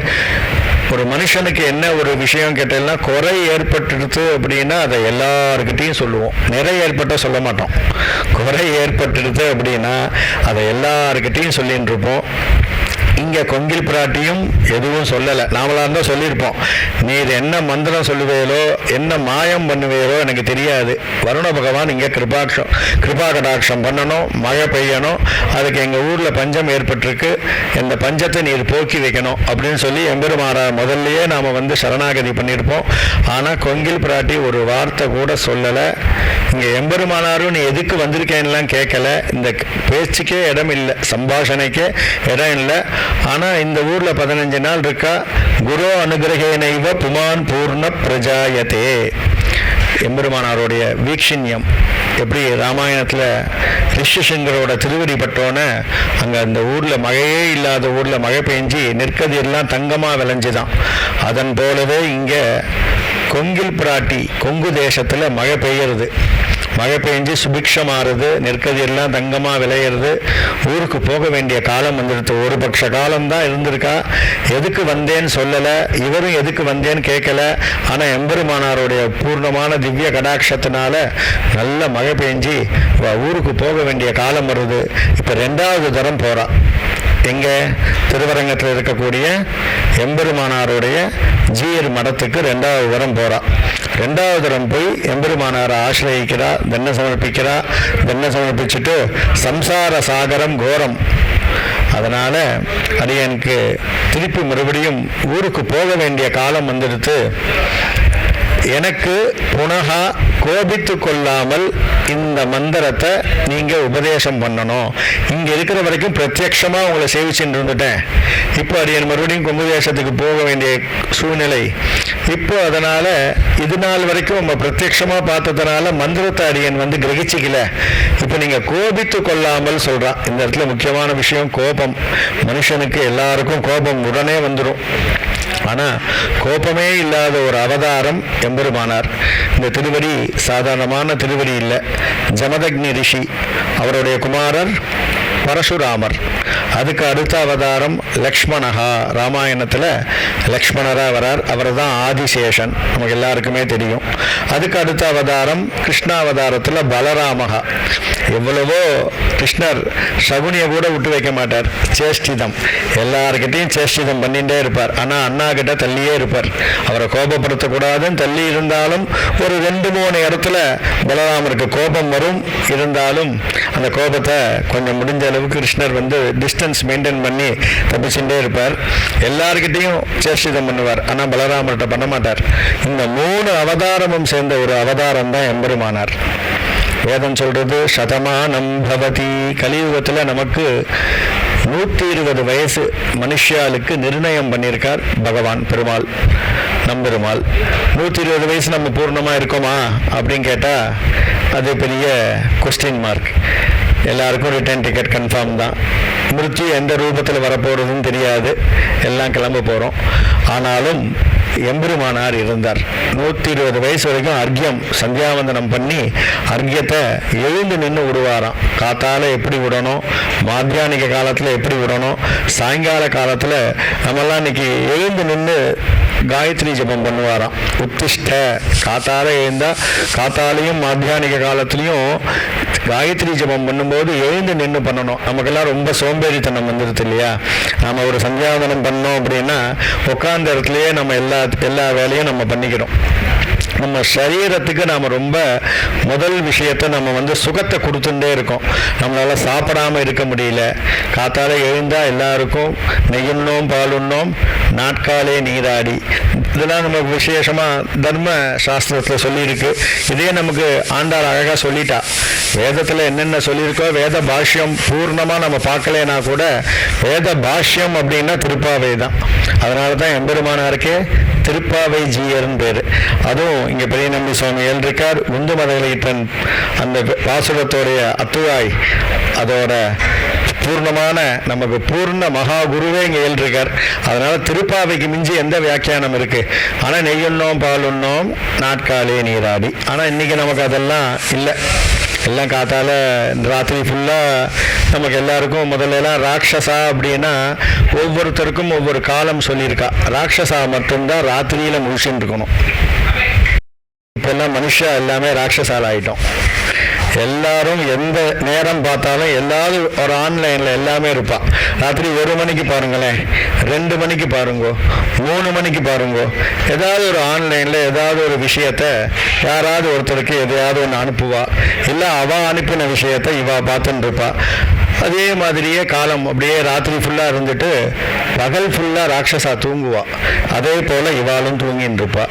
ஒரு மனுஷனுக்கு என்ன ஒரு விஷயம் கேட்டேன்னா, குறை ஏற்பட்டுடுது அப்படின்னா அதை எல்லாருக்கிட்டையும் சொல்லுவோம். நிறை ஏற்பட்ட சொல்ல மாட்டோம். குறை ஏற்பட்டுடுது அப்படின்னா அதை எல்லாருக்கிட்டையும் சொல்லின்னு இருப்போம். இங்கே கொங்கில் பிராட்டியும் எதுவும் சொல்லலை. நாமளாக இருந்தால் சொல்லியிருப்போம், நீர் என்ன மந்திரம் சொல்லுவேலோ என்ன மாயம் பண்ணுவேலோ எனக்கு தெரியாது, வருண பகவான் இங்கே கிருபா கடாட்சம் பண்ணணும், மழை பெய்யணும், அதுக்கு எங்கள் ஊரில் பஞ்சம் ஏற்பட்டிருக்கு, இந்த பஞ்சத்தை நீர் போக்கி வைக்கணும் அப்படின்னு சொல்லி எம்பெருமானார் முதல்லையே நாம் சரணாகதி பண்ணியிருப்போம். ஆனால் கொங்கில் பிராட்டி ஒரு வார்த்தை கூட சொல்லலை. இங்கே எம்பெருமானாரும் நீ எதுக்கு வந்திருக்கேன்லாம் கேட்கல. இந்த பேச்சுக்கே இடம் இல்லை, சம்பாஷணைக்கே இடம் இல்லை. ஆனால் இந்த ஊரில் 15 நாள் இருக்கா. குரு அனுகிரகேனைவ புமான் பூர்ண பிரஜாயத்தே. எம்பெருமானாருடைய வீக்ஷின்யம் எப்படி ராமாயணத்தில் ரிஷிசங்கரோட திருவடி பட்டோன்னே அங்கே அந்த ஊரில் மழையே இல்லாத ஊரில் மழை பெஞ்சு நெற்கதி எல்லாம் தங்கமாக விளைஞ்சுதான். அதன் போலவே இங்கே கொங்கில் பிராட்டி கொங்கு தேசத்தில் மழை பெய்யறது, மழை பெஞ்சு சுபிக்ஷமாறுது, நெற்கதியெல்லாம் தங்கமாக விளையிறது. ஊருக்கு போக வேண்டிய காலம் வந்துடுது. ஒரு பட்ச காலம்தான் இருந்திருக்கா. எதுக்கு வந்தேன்னு சொல்லலை, இவரும் எதுக்கு வந்தேன்னு கேட்கல. ஆனால் எம்பெருமானாருடைய பூர்ணமான திவ்ய கடாட்சத்தினால நல்ல மழை பெஞ்சு ஊருக்கு போக வேண்டிய காலம் வருது. இப்போ 2வது தரம் போகிறா. எங்கே திருவரங்கத்தில் இருக்கக்கூடிய எம்பெருமானாருடைய ஜீயர் மடத்துக்கு 2வது தரம் போகிறா. 2வது தரம் போய் எம்பெருமானாரை ஆசிரயிக்கிறா, தென்னை சமர்ப்பிக்கிறா. தென்னை சமர்ப்பிச்சுட்டு சம்சார சாகரம் கோரம், அதனால் அடியனுக்கு திருப்பி மறுபடியும் ஊருக்கு போக வேண்டிய காலம் வந்துடுத்து. எனக்கு புனகா கோபித்து கொள்ளாமல் இந்த மந்திரத்தை நீங்கள் உபதேசம் பண்ணணும். இங்கே இருக்கிற வரைக்கும் பிரத்யட்சமாக உங்களை சேவிச்சுட்டு இருந்துட்டேன். இப்போ அடியன் மறுபடியும் கும்பதேசத்துக்கு போக வேண்டிய சூழ்நிலை. இப்போ அதனால் இது நாள் வரைக்கும் நம்ம பிரத்யட்சமாக பார்த்ததுனால மந்திரத்தை அடியன் கிரகிச்சிக்கல. இப்போ நீங்கள் கோபித்து கொள்ளாமல் சொல்கிறான். இந்த இடத்துல முக்கியமான விஷயம் கோபம். மனுஷனுக்கு எல்லாருக்கும் கோபம் உடனே வந்துடும். ஆனால் கோபமே இல்லாத ஒரு அவதாரம் எம்பெருமானார். இந்த திருவடி சாதாரணமான திருவடி இல்லை. ஜமதக்னி ரிஷி அவருடைய குமாரர் பரசுராமர். அதுக்கு அடுத்த அவதாரம் லக்ஷ்மணஹா. ராமாயணத்தில் லக்ஷ்மணராக வரார். அவர் தான் ஆதிசேஷன், நமக்கு எல்லாருக்குமே தெரியும். அதுக்கு அடுத்த அவதாரம் கிருஷ்ணாவதாரத்தில் பலராமகா. எவ்வளவோ கிருஷ்ணர் சகுனியை கூட விட்டு வைக்க மாட்டார். சேஷ்டிதம், எல்லார்கிட்டையும் சேஷ்டிதம் பண்ணிகிட்டே இருப்பார். ஆனால் அண்ணா கிட்ட தள்ளியே இருப்பார். அவரை கோபப்படுத்தக்கூடாதுன்னு தள்ளி இருந்தாலும் ஒரு 2-3 இடத்துல பலராமருக்கு கோபம் வரும். இருந்தாலும் அந்த கோபத்தை கொஞ்சம் முடிஞ்ச அளவுக்கு கிருஷ்ணர் டிஸ்டன்ஸ் மெயின்டைன் பண்ணி தப்பிச்சுட்டே இருப்பார். எல்லார்கிட்டையும் சேஷ்டிதம் பண்ணுவார். ஆனால் பலராமர்கிட்ட பண்ண மாட்டார். இந்த 3 அவதாரமும் சேர்ந்த ஒரு அவதாரம் தான் எம்பெருமானார். வேதம் சொல்றது சதமானம் பவதி. கலியுகத்தில் நமக்கு 120 வயசு மனுஷாளுக்கு நிர்ணயம் பண்ணியிருக்கார் பகவான் பெருமாள், நம்பெருமாள். 120 வயசு நம்ம பூர்ணமாக இருக்கோமா அப்படின்னு கேட்டால் அது பெரிய கொஸ்டின் மார்க். எல்லாருக்கும் ரிட்டர்ன் டிக்கெட் கன்ஃபார்ம் தான். மிருத்யு எந்த ரூபத்தில் வரப்போகிறதுன்னு தெரியாது. எல்லாம் கிளம்ப போகிறோம். ஆனாலும் எம்பெருமானார் இருந்தார். 120 வயசு வரைக்கும் அர்க்கியம் சந்தியாவந்தனம் பண்ணி அர்க்கியத்தை எழுந்து நின்று விடுவாராம். காத்தால எப்படி விடணும், மாத்தியானிக காலத்தில் எப்படி விடணும், சாயங்கால காலத்தில் நம்மெல்லாம் இன்னைக்கு எழுந்து நின்று காயத்ரி ஜபம் பண்ணுவாராம். உத்திஷ்ட காத்தால எழுந்தா காத்தாலையும் மாத்தியானிக காலத்துலேயும் காயத்ரி ஜபம் பண்ணும்போது எழுந்து நின்று பண்ணணும். நமக்கெல்லாம் ரொம்ப சோம்பேறித்தனம் வந்துடுது இல்லையா? நாம் ஒரு சந்தியாவந்தனம் பண்ணோம் அப்படின்னா உட்கார்ந்த இடத்துலையே நம்ம எல்லா வேலையும் நம்ம பண்ணிக்கிறோம். நம்ம சரீரத்துக்கு நாம் ரொம்ப முதல் விஷயத்தை நம்ம சுகத்தை கொடுத்துட்டே இருக்கோம். நம்மளால் சாப்பிடாமல் இருக்க முடியல. காத்தால எழுந்தால் எல்லாருக்கும் நெய்யுண்ணோம் பாலுண்ணோம் நாட்காலே நீராடி, இதெல்லாம் நமக்கு விசேஷமாக தர்ம சாஸ்திரத்தில் சொல்லியிருக்கு. இதே நமக்கு ஆண்டாள் அழகாக சொல்லிட்டா. வேதத்தில் என்னென்ன சொல்லியிருக்கோ வேத பாஷ்யம் பூர்ணமாக நம்ம பார்க்கலனா கூட வேத பாஷ்யம் அப்படின்னா திருப்பாவை தான். அதனால தான் எம்பெருமானாருக்கே திருப்பாவை ஜீயர்னு பேர். அதுவும் இங்கே பெரிய நம்பி சுவாமி எழுதியிருக்கார். உந்து மதகளிட்டன் அந்த வாசுரத்தோடைய அத்துவாய் அதோட பூர்ணமான நமக்கு பூர்ண மகா குருவே இங்கே எழுதியிருக்கார். அதனால திருப்பாவைக்கு மிஞ்சி எந்த வியாக்கியானம் இருக்கு? ஆனால் நெய்யுண்ணோம் பாலுண்ணோம் நாட்காலே நீராடி. ஆனால் இன்னைக்கு நமக்கு அதெல்லாம் இல்லை. எல்லாம் காத்தால ராத்திரி ஃபுல்லாக நமக்கு எல்லாருக்கும் முதல்லலாம் ராட்சசா அப்படின்னா ஒவ்வொருத்தருக்கும் ஒவ்வொரு காலம் சொல்லியிருக்கா. ராட்சசா மட்டும்தான் ராத்திரியில் முழிச்சுட்டு இருக்கணும். இப்போல்லாம் மனுஷா எல்லாமே ராட்சசால் ஆகிட்டோம். எல்லாரும் எந்த நேரம் பார்த்தாலும் எல்லாரும் ஒரு ஆன்லைனில் எல்லாமே இருப்பான். ராத்திரி 1 மணிக்கு பாருங்களேன், 2 மணிக்கு பாருங்கோ, 3 மணிக்கு பாருங்கோ, ஏதாவது ஒரு ஆன்லைனில் ஏதாவது ஒரு விஷயத்த யாராவது ஒருத்தருக்கு எதையாவது ஒன்று அனுப்புவா. இல்லை அவள் அனுப்பின விஷயத்த இவா பார்த்துன்னு இருப்பா. அதே மாதிரியே காலம் அப்படியே ராத்திரி ஃபுல்லாக இருந்துட்டு பகல் ஃபுல்லாக ராட்சசா தூங்குவா. அதே போல் இவாளும் தூங்கின்னு இருப்பா.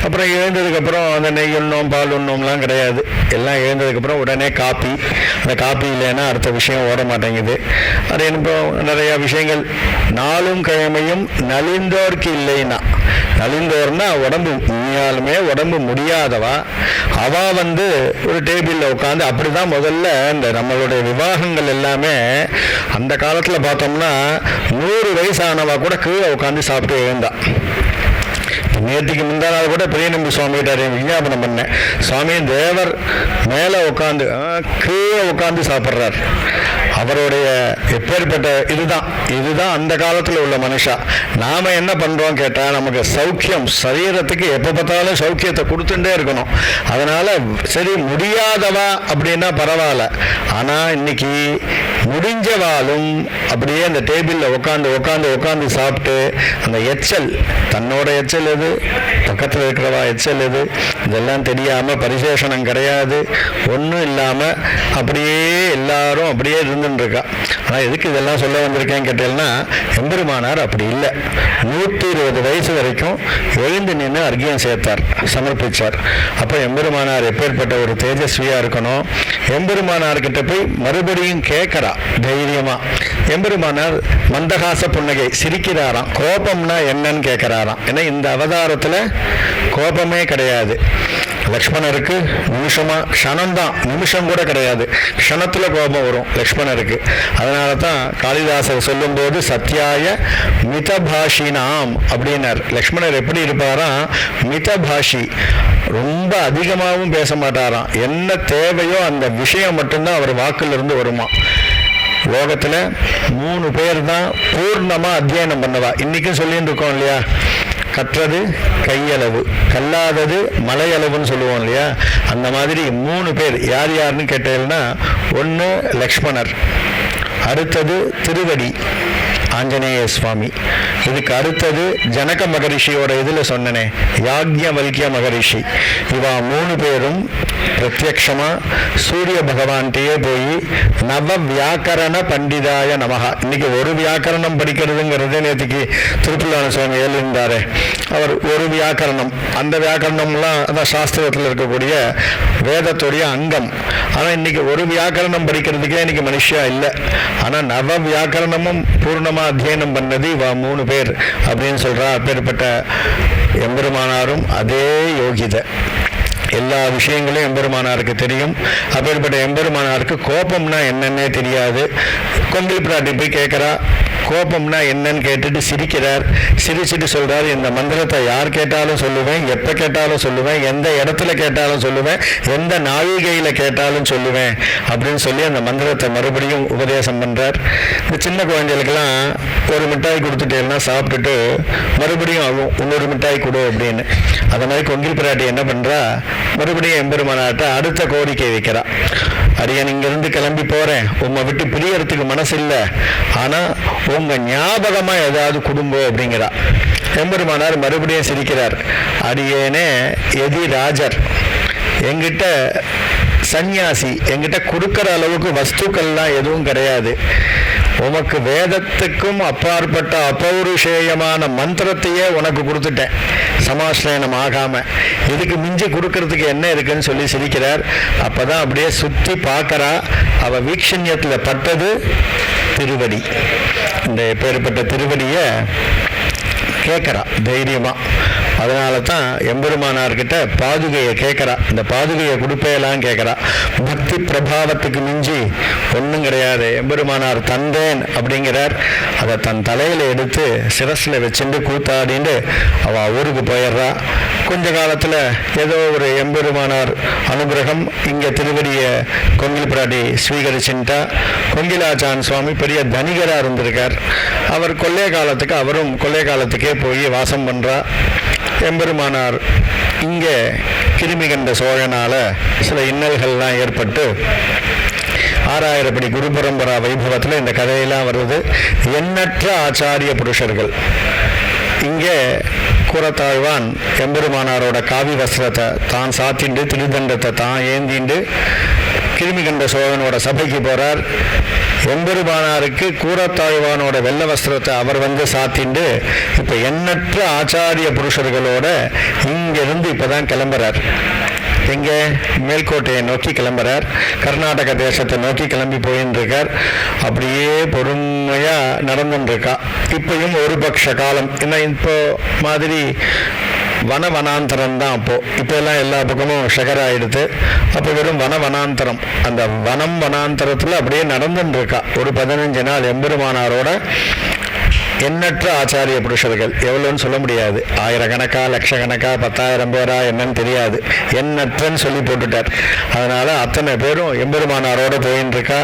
அப்புறம் எழுந்ததுக்கப்புறம் அந்த நெய் உண்ணோம் பால் உண்ணோம்லாம் கிடையாது. எல்லாம் எழுந்ததுக்கப்புறம் உடனே காப்பி. அந்த காப்பி இல்லைன்னா அடுத்த விஷயம் ஓட மாட்டேங்குது. அது இப்போ நிறையா விஷயங்கள். நாளும் கிழமையும் நலிந்தோர்க்கு இல்லைன்னா, நலிந்தோர்னா உடம்பு உண்மையாலுமே உடம்பு முடியாதவா அவா ஒரு டேபிளில் உட்காந்து அப்படிதான் முதல்ல இந்த நம்மளுடைய விவாகங்கள் எல்லாமே அந்த காலத்தில் பார்த்தோம்னா 100 வயசானவா கூட கீழே உட்காந்து சாப்பிட்டு எழுந்தா. நேற்றுக்கு முந்தானால் கூட பெரிய நம்பி சுவாமிகிட்ட விஞ்ஞாபனம் பண்ணேன். சுவாமி தேவர் மேலே உட்காந்து கீழே உட்காந்து சாப்பிட்றார். அவருடைய எப்பேற்பட்ட இதுதான் அந்த காலத்தில் உள்ள மனுஷா. நாம என்ன பண்றோம் கேட்டா, நமக்கு சௌக்கியம், சரீரத்துக்கு எப்ப பார்த்தாலும் சௌக்கியத்தை கொடுத்துட்டே இருக்கணும். அதனால சரி முடியாதவா அப்படின்னா பரவாயில்ல, ஆனா இன்னைக்கு முடிஞ்சவாலும் அப்படியே அந்த டேபிள்ல உட்காந்து உட்காந்து உட்காந்து சாப்பிட்டு அந்த எச்சல், தன்னோட எச்சல் எது, பக்கத்தில் இருக்கிறவா எச்சல் எது, இதெல்லாம் தெரியாம பரிசேஷனம் கிடையாது, ஒன்றும் இல்லாம அப்படியே எல்லாரும் அப்படியே இருந்துட்டு இருக்கா. ஆனா எதுக்கு இதெல்லாம் சொல்ல வந்திருக்கேன்னு கேட்டீங்கன்னா, எம்பெருமானார் அப்படி இல்லை. 120 வயசு வரைக்கும் எழுந்து நின்று அர்க்கியம் சேர்த்தார், சமர்ப்பிச்சார். அப்போ எம்பெருமானார் எப்பேற்பட்ட ஒரு தேஜஸ்வியா இருக்கணும். எம்பெருமானார்கிட்ட போய் மறுபடியும் கேட்கறா தைரியமா. எம்பெருமானார் மந்தகாச புன்னகை, சிரிக்கிறாராம். கோபம்னா என்னன்னு கேட்கிறாராம். ஏன்னா இந்த அவதாரத்துல கோபமே கிடையாது. லக்ஷ்மணருக்கு நிமிஷமா, க்ஷணம்தான், நிமிஷம் கூட கிடையாது, க்ஷணத்துல கோபம் வரும் லக்ஷ்மணருக்கு. அதனால தான் காளிதாசர் சொல்லும் போது சத்யாய மிதபாஷினாம் அப்படின்னார். லக்ஷ்மணர் எப்படி இருப்பாராம், மிதபாஷி, ரொம்ப அதிகமாகவும் பேச மாட்டாராம். என்ன தேவையோ அந்த விஷயம் மட்டும்தான் அவர் வாக்குல வருமா. லோகத்துல 3 பேர் தான் பூர்ணமா அத்தியனம் பண்ணவா. இன்னைக்கும் சொல்லிட்டு இருக்கோம் இல்லையா, கற்றது கையளவு, கல்லாதது மலையளவுன்னு சொல்லுவோம் இல்லையா. அந்த மாதிரி 3 பேர் யார் யாருன்னு கேட்டீங்கன்னா, ஒன்று லக்ஷ்மணர், அடுத்தது திருவடி ஆஞ்சநேய சுவாமி, இதுக்கு அடுத்தது ஜனக மகரிஷியோட இதுல சொன்னனே யாக்ஞவல்கிய மகரிஷி. இவா 3 பேரும் பிரத்யக்ஷமா சூரிய பகவான்கிட்டயே போய் நவ வியாக்கரண பண்டிதாய நமகா. இன்னைக்கு ஒரு வியாக்கரணம் படிக்கிறதுங்கிறது, நேற்றுக்கு திருப்புல்லான சுவாமி எழுந்தாரு, அவர் ஒரு வியாக்கரணம், அந்த வியாக்கரணம்லாம் அதான் சாஸ்திரத்தில் இருக்கக்கூடிய வேதத்துடைய அங்கம். ஆனா இன்னைக்கு ஒரு வியாக்கரணம் படிக்கிறதுக்கே இன்னைக்கு மனுஷா இல்லை. ஆனா நவ வியாக்கரணமும் பூர்ணமா அத்தியனம் பண்ணது இவா 3 பேர் அப்படின்னு சொல்றா. அப்பேற்பட்ட எம்பெருமானாரும் அதே யோகிதை, எல்லா விஷயங்களையும் எம்பெருமானாருக்கு தெரியும். அப்பேற்பட்ட எம்பெருமானாருக்கு கோபம்னா என்னன்னே தெரியாது. கொங்கில் பிராட்டி போய் கேட்கிறா, கோபம்னா என்னன்னு கேட்டுட்டு சிரிக்கிறார். சிரிச்சுட்டு சொல்றாரு, இந்த மந்திரத்தை யார் கேட்டாலும் சொல்லுவேன், எப்ப கேட்டாலும் சொல்லுவேன், எந்த இடத்துல கேட்டாலும் சொல்லுவேன், எந்த நாழிகையில கேட்டாலும் சொல்லுவேன் அப்படின்னு சொல்லி அந்த மந்திரத்தை மறுபடியும் உபதேசம் பண்றார். இந்த சின்ன குழந்தைகளுக்கெல்லாம் ஒரு மிட்டாய் கொடுத்துட்டேன்னா சாப்பிட்டுட்டு மறுபடியும் ஆகும், இன்னொரு மிட்டாய் கொடு அப்படின்னு. அந்த மாதிரி கொங்கில் பிராட்டி என்ன பண்றா, மறுபடியும் எம்பெருமானாட்ட அடுத்த கோரிக்கை வைக்கிறா. அடியன் இங்கிருந்து கிளம்பி போறேன், உம்மை விட்டு பிரியறதுக்கு மனசு இல்லை, ஆனா உங்க ஞாபகமா ஏதாவது குடும்பம் அப்படிங்கிறா. எம்பெருமானார் மறுபடியும் சிரிக்கிறார். அடியேனே எதிராஜர், எங்கிட்ட சந்நியாசி, எங்கிட்ட கொடுக்கிற அளவுக்கு வஸ்துக்கள்லாம் எதுவும் கிடையாது. உமக்கு வேதத்துக்கும் அப்பாற்பட்ட அபௌருஷேயமான மந்திரத்தையே உனக்கு கொடுத்துட்டேன், சமாஸ்ரயனம் ஆகாம. இதுக்கு மிஞ்சி கொடுக்கறதுக்கு என்ன இருக்குன்னு சொல்லி சிரிக்கிறார். அப்பதான் அப்படியே சுத்தி பார்க்கறா. அவ வீக்ஷண்யத்துல பட்டது திருவடி. இந்த பேர்பட்ட திருவடிய கேட்கறா தைரியமா. அதனால தான் எம்பெருமானார்கிட்ட பாதுகையை கேட்கறா. இந்த பாதுகையை கொடுப்பேலாம் கேட்கறா. பக்தி பிரபாவத்துக்கு மிஞ்சி ஒன்றும் கிடையாது. எம்பெருமானார் தந்தேன் அப்படிங்கிறார். அதை தன் தலையில எடுத்து சிரஸ்ல வச்சுட்டு கூத்தாடின்னு அவ ஊருக்கு போயிடுறா. கொஞ்ச காலத்துல ஏதோ ஒரு எம்பெருமானார் அனுகிரகம், இங்க திருவடியை கொங்கில் பிராட்டி ஸ்வீகரிச்சுட்டா. கொங்கிலாச்சான் சுவாமி பெரிய தனிகரா இருந்திருக்கார். அவர் கொள்ளை காலத்துக்கு, அவரும் கொள்ளை காலத்துக்கே போய் வாசம் பண்றா. எம்பெருமானார் இங்க கிருமி கண்ட சோழனால சில இன்னல்கள்லாம் ஏற்பட்டு 6000 படி குரு பரம்பரா வைபவத்தில் இந்த கதையெல்லாம் வருது. எண்ணற்ற ஆச்சாரிய புருஷர்கள் இங்கே கூறத்தாழ்வான் எம்பெருமானாரோட காவி வஸ்திரத்தை தான் சாத்திண்டு, திருதண்டத்தை தான் ஏந்திண்டு கிருமி கண்ட சோழனோட சபைக்கு போறார். எம்பெருமானாருக்கு கூறத்தாழ்வானோட வெள்ள வஸ்திரத்தை அவர் சாத்திண்டு இப்ப எண்ணற்ற ஆச்சாரிய புருஷர்களோட இங்கிருந்து இப்பதான் கிளம்புறார். எங்க மேல்கோட்டையை நோக்கி கிளம்புறார். கர்நாடக தேசத்தை நோக்கி கிளம்பி போயின்னு இருக்கார். அப்படியே பொறுமையா நடந்துட்டு இருக்கா. இப்பயும் ஒரு பட்ச காலம். ஏன்னா இப்போ மாதிரி வனாந்தரம் தான். இப்போ எல்லாம் எல்லா பக்கமும் ஷகராயிடுது. அப்போ வெறும் வனாந்தரம். அந்த வனாந்தரத்துல அப்படியே நடந்துட்டு இருக்கா. ஒரு 15 நாள் எம்பெருமானாரோட எண்ணற்ற ஆச்சாரிய புருஷர்கள். எவ்வளோன்னு சொல்ல முடியாது, ஆயிரக்கணக்கா லட்சக்கணக்கா 10,000 பேரா என்னன்னு தெரியாது, எண்ணற்றன்னு சொல்லி போட்டுட்டார். அதனால அத்தனை பேரும் எம்பெருமானாரோட போயின்னு இருக்கா.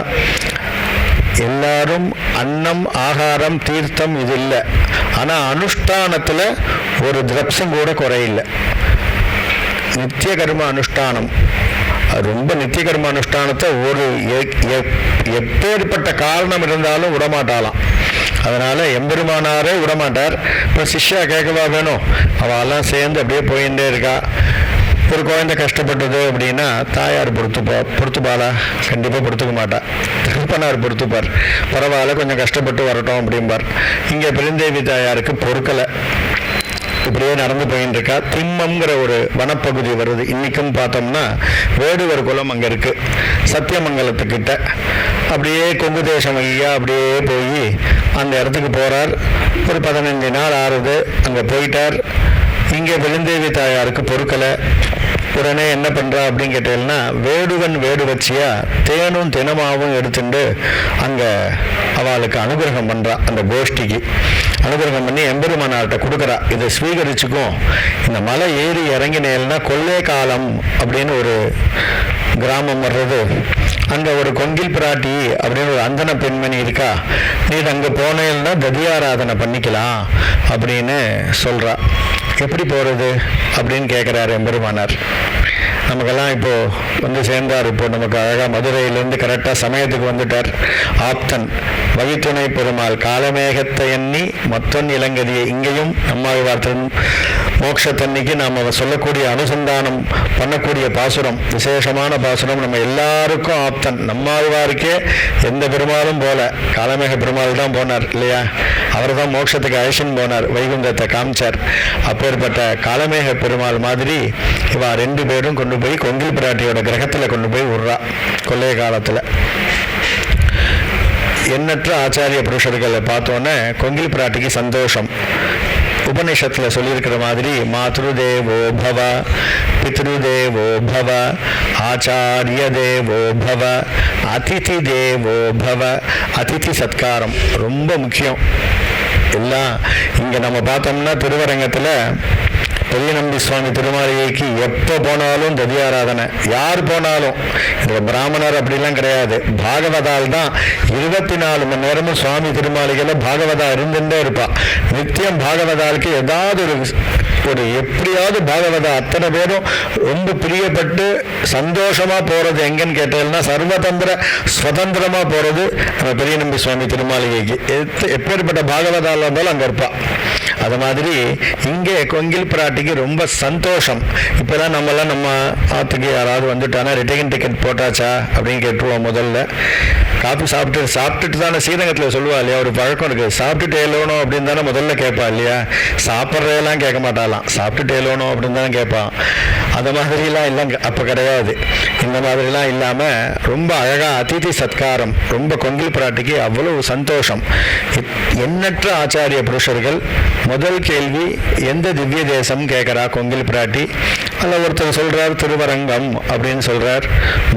எல்லாரும் அன்னம் ஆகாரம் தீர்த்தம் இது இல்லை, ஆனால் அனுஷ்டானத்தில் ஒரு திரப்சம் கூட குறையில்லை. நித்திய கர்ம அனுஷ்டானம், ரொம்ப நித்திய கர்ம அனுஷ்டானத்தை ஒரு எப்பேற்பட்ட காரணம் இருந்தாலும் விடமாட்டாலாம். அதனால் எம்பெருமானாரே விடமாட்டார். இப்போ சிஷ்யா கேட்கவா வேணும், அவெல்லாம் சேர்ந்து அப்படியே போயிட்டே இருக்கா. ஒரு குழந்தை கஷ்டப்பட்டது அப்படின்னா தாயார் பொறுத்துப்பாளா? கண்டிப்பாக பொறுத்துக்க மாட்டா. தகப்பனார் பொறுத்துப்பார், பரவாயில்ல கொஞ்சம் கஷ்டப்பட்டு வரட்டும் அப்படிம்பார். இங்கே பெருந்தேவி தாயாருக்கு பொறுக்கலை, இப்படியே நடந்து போயின்னு இருக்கா. திம்மம்ங்கிற ஒரு வனப்பகுதி வருது. இன்னைக்கும் பார்த்தோம்னா வேடுவர் குளம் அங்கே இருக்கு, சத்தியமங்கலத்துக்கிட்ட. அப்படியே கொங்கு தேசம் ஐயா அப்படியே போய் அந்த இடத்துக்கு போறார். ஒரு 15 நாள் ஆறுது, அங்கே போயிட்டார். இங்கே பெருந்தேவி தாயாருக்கு பொறுக்கலை. உடனே என்ன பண்ணுறா அப்படின்னு கேட்டீங்கன்னா, வேடுவன் வேடுவச்சியா தேனும் தினமாவும் எடுத்துட்டு அங்கே அவளுக்கு அனுகிரகம் பண்ணுறா. அந்த கோஷ்டிக்கு அனுகிரகம் பண்ணி எம்பெருமானார்கிட்ட கொடுக்குறா. இதை ஸ்வீகரிச்சுக்கும். இந்த மலை ஏறி இறங்கினேன்னா கொள்ளை காலம் அப்படின்னு ஒரு கிராமம் வர்றது. அங்கே ஒரு கொங்கில் பிராட்டி அப்படின்னு ஒரு அந்தன பெண்மணி இருக்கா. நீ அங்கே போனேன்னா ததியாராதனை பண்ணிக்கலாம் அப்படின்னு சொல்கிறா. எப்படி போகிறது அப்படின்னு கேட்குறாரு எம்பெருமானார். நமக்கெல்லாம் இப்போது வந்து சேர்ந்தார். இப்போது நமக்கு அழகாக மதுரையிலேருந்து கரெக்டாக சமயத்துக்கு வந்துட்டார். ஆப்தன் வழித்துணை பெருமாள் காலமேகத்தை எண்ணி மொத்தன் இளங்கதியை. இங்கேயும் நம்மாழ்வார்த்தன் மோட்சத்தன்னைக்கு நாம் சொல்லக்கூடிய அனுசந்தானம் பண்ணக்கூடிய பாசுரம், விசேஷமான பாசுரம். நம்ம எல்லாருக்கும் ஆப்தன். நம்மாழ்வாருக்கே எந்த பெருமாளும் போல, காலமேக பெருமாள் தான் போனார் இல்லையா? அவர் தான் மோட்சத்துக்கு அழைச்சின்னு போனார், வைகுந்தத்தை காமிச்சார். அப்பேற்பட்ட காலமேக பெருமாள் மாதிரி இவா 2 பேரும் கொண்டு போய் கொங்கில் பிராட்டியோட கிரகத்தில் கொண்டு போய் விடுறா. கொள்ளைய காலத்தில் எண்ணற்ற ஆச்சாரிய புருஷர்களை பார்த்தோன்னே கொங்கில் பிராட்டிக்கு சந்தோஷம். உபநிஷத்தில் சொல்லியிருக்கிற மாதிரி மாத்ருதேவோ பவ, பித்ருதேவோ பவ, ஆச்சாரிய தேவோ பவ, அதிதி தேவோ பவ. அதிதி சத்காரம் ரொம்ப முக்கியம். எல்லாம் இங்கே நம்ம பார்த்தோம்னா திருவரங்கத்தில் பெரிய நம்பி சுவாமி திருமாளிகைக்கு எப்போ போனாலும் ததியாராதனை. யார் போனாலும், இந்த பிராமணர் அப்படிலாம் கிடையாது, பாகவதால் தான் 24 மணி நேரமும் சுவாமி திருமாளிகையில் பாகவதா இருந்துட்டே இருப்பா. நித்தியம் பாகவதாலுக்கு ஏதாவது ஒரு எப்படியாவது பாகவதா அத்தனை பேரும் ரொம்ப பிரியப்பட்டு சந்தோஷமாக போகிறது எங்கன்னு கேட்டதுன்னா சர்வதந்திர சுதந்திரமாக போகிறது நம்ம பெரிய நம்பி சுவாமி திருமாளிகைக்கு. எப்பேற்பட்ட பாகவதால் இருந்தாலும் அங்கே இருப்பா. அது மாதிரி இங்கே கொங்கில் பிராட்டிக்கு ரொம்ப சந்தோஷம். இப்போதான் நம்மளாம் நம்ம ஆற்றுக்கு யாராவது வந்துட்டானா ரிட்டர்ன் டிக்கெட் போட்டாச்சா அப்படின்னு கேட்டுருவோம். முதல்ல காப்பி சாப்பிட்டுட்டு தானே ஸ்ரீரங்கத்தில் சொல்லுவா இல்லையா, ஒரு பழக்கம் இருக்குது. சாப்பிட்டுட்டு ஏலோணும் அப்படின்னு தானே முதல்ல கேட்பா இல்லையா? சாப்பிட்றதெல்லாம் கேட்க மாட்டாலாம், சாப்பிட்டுட்டு ஏலோணும் அப்படின்னு தானே கேட்பான். அந்த மாதிரிலாம் இல்லை அப்போ கிடையாது. இந்த மாதிரிலாம் இல்லாமல் ரொம்ப அழகாக அதிதி சத்காரம். ரொம்ப கொங்கில் பிராட்டிக்கு அவ்வளவு சந்தோஷம். எண்ணற்ற ஆச்சாரிய புருஷர்கள். முதல் கேள்வி எந்த திவ்ய தேசம் கேட்குறா கொங்கில் பிராட்டி. அதில் ஒருத்தர் சொல்கிறார் திருவரங்கம் அப்படின்னு சொல்கிறார்.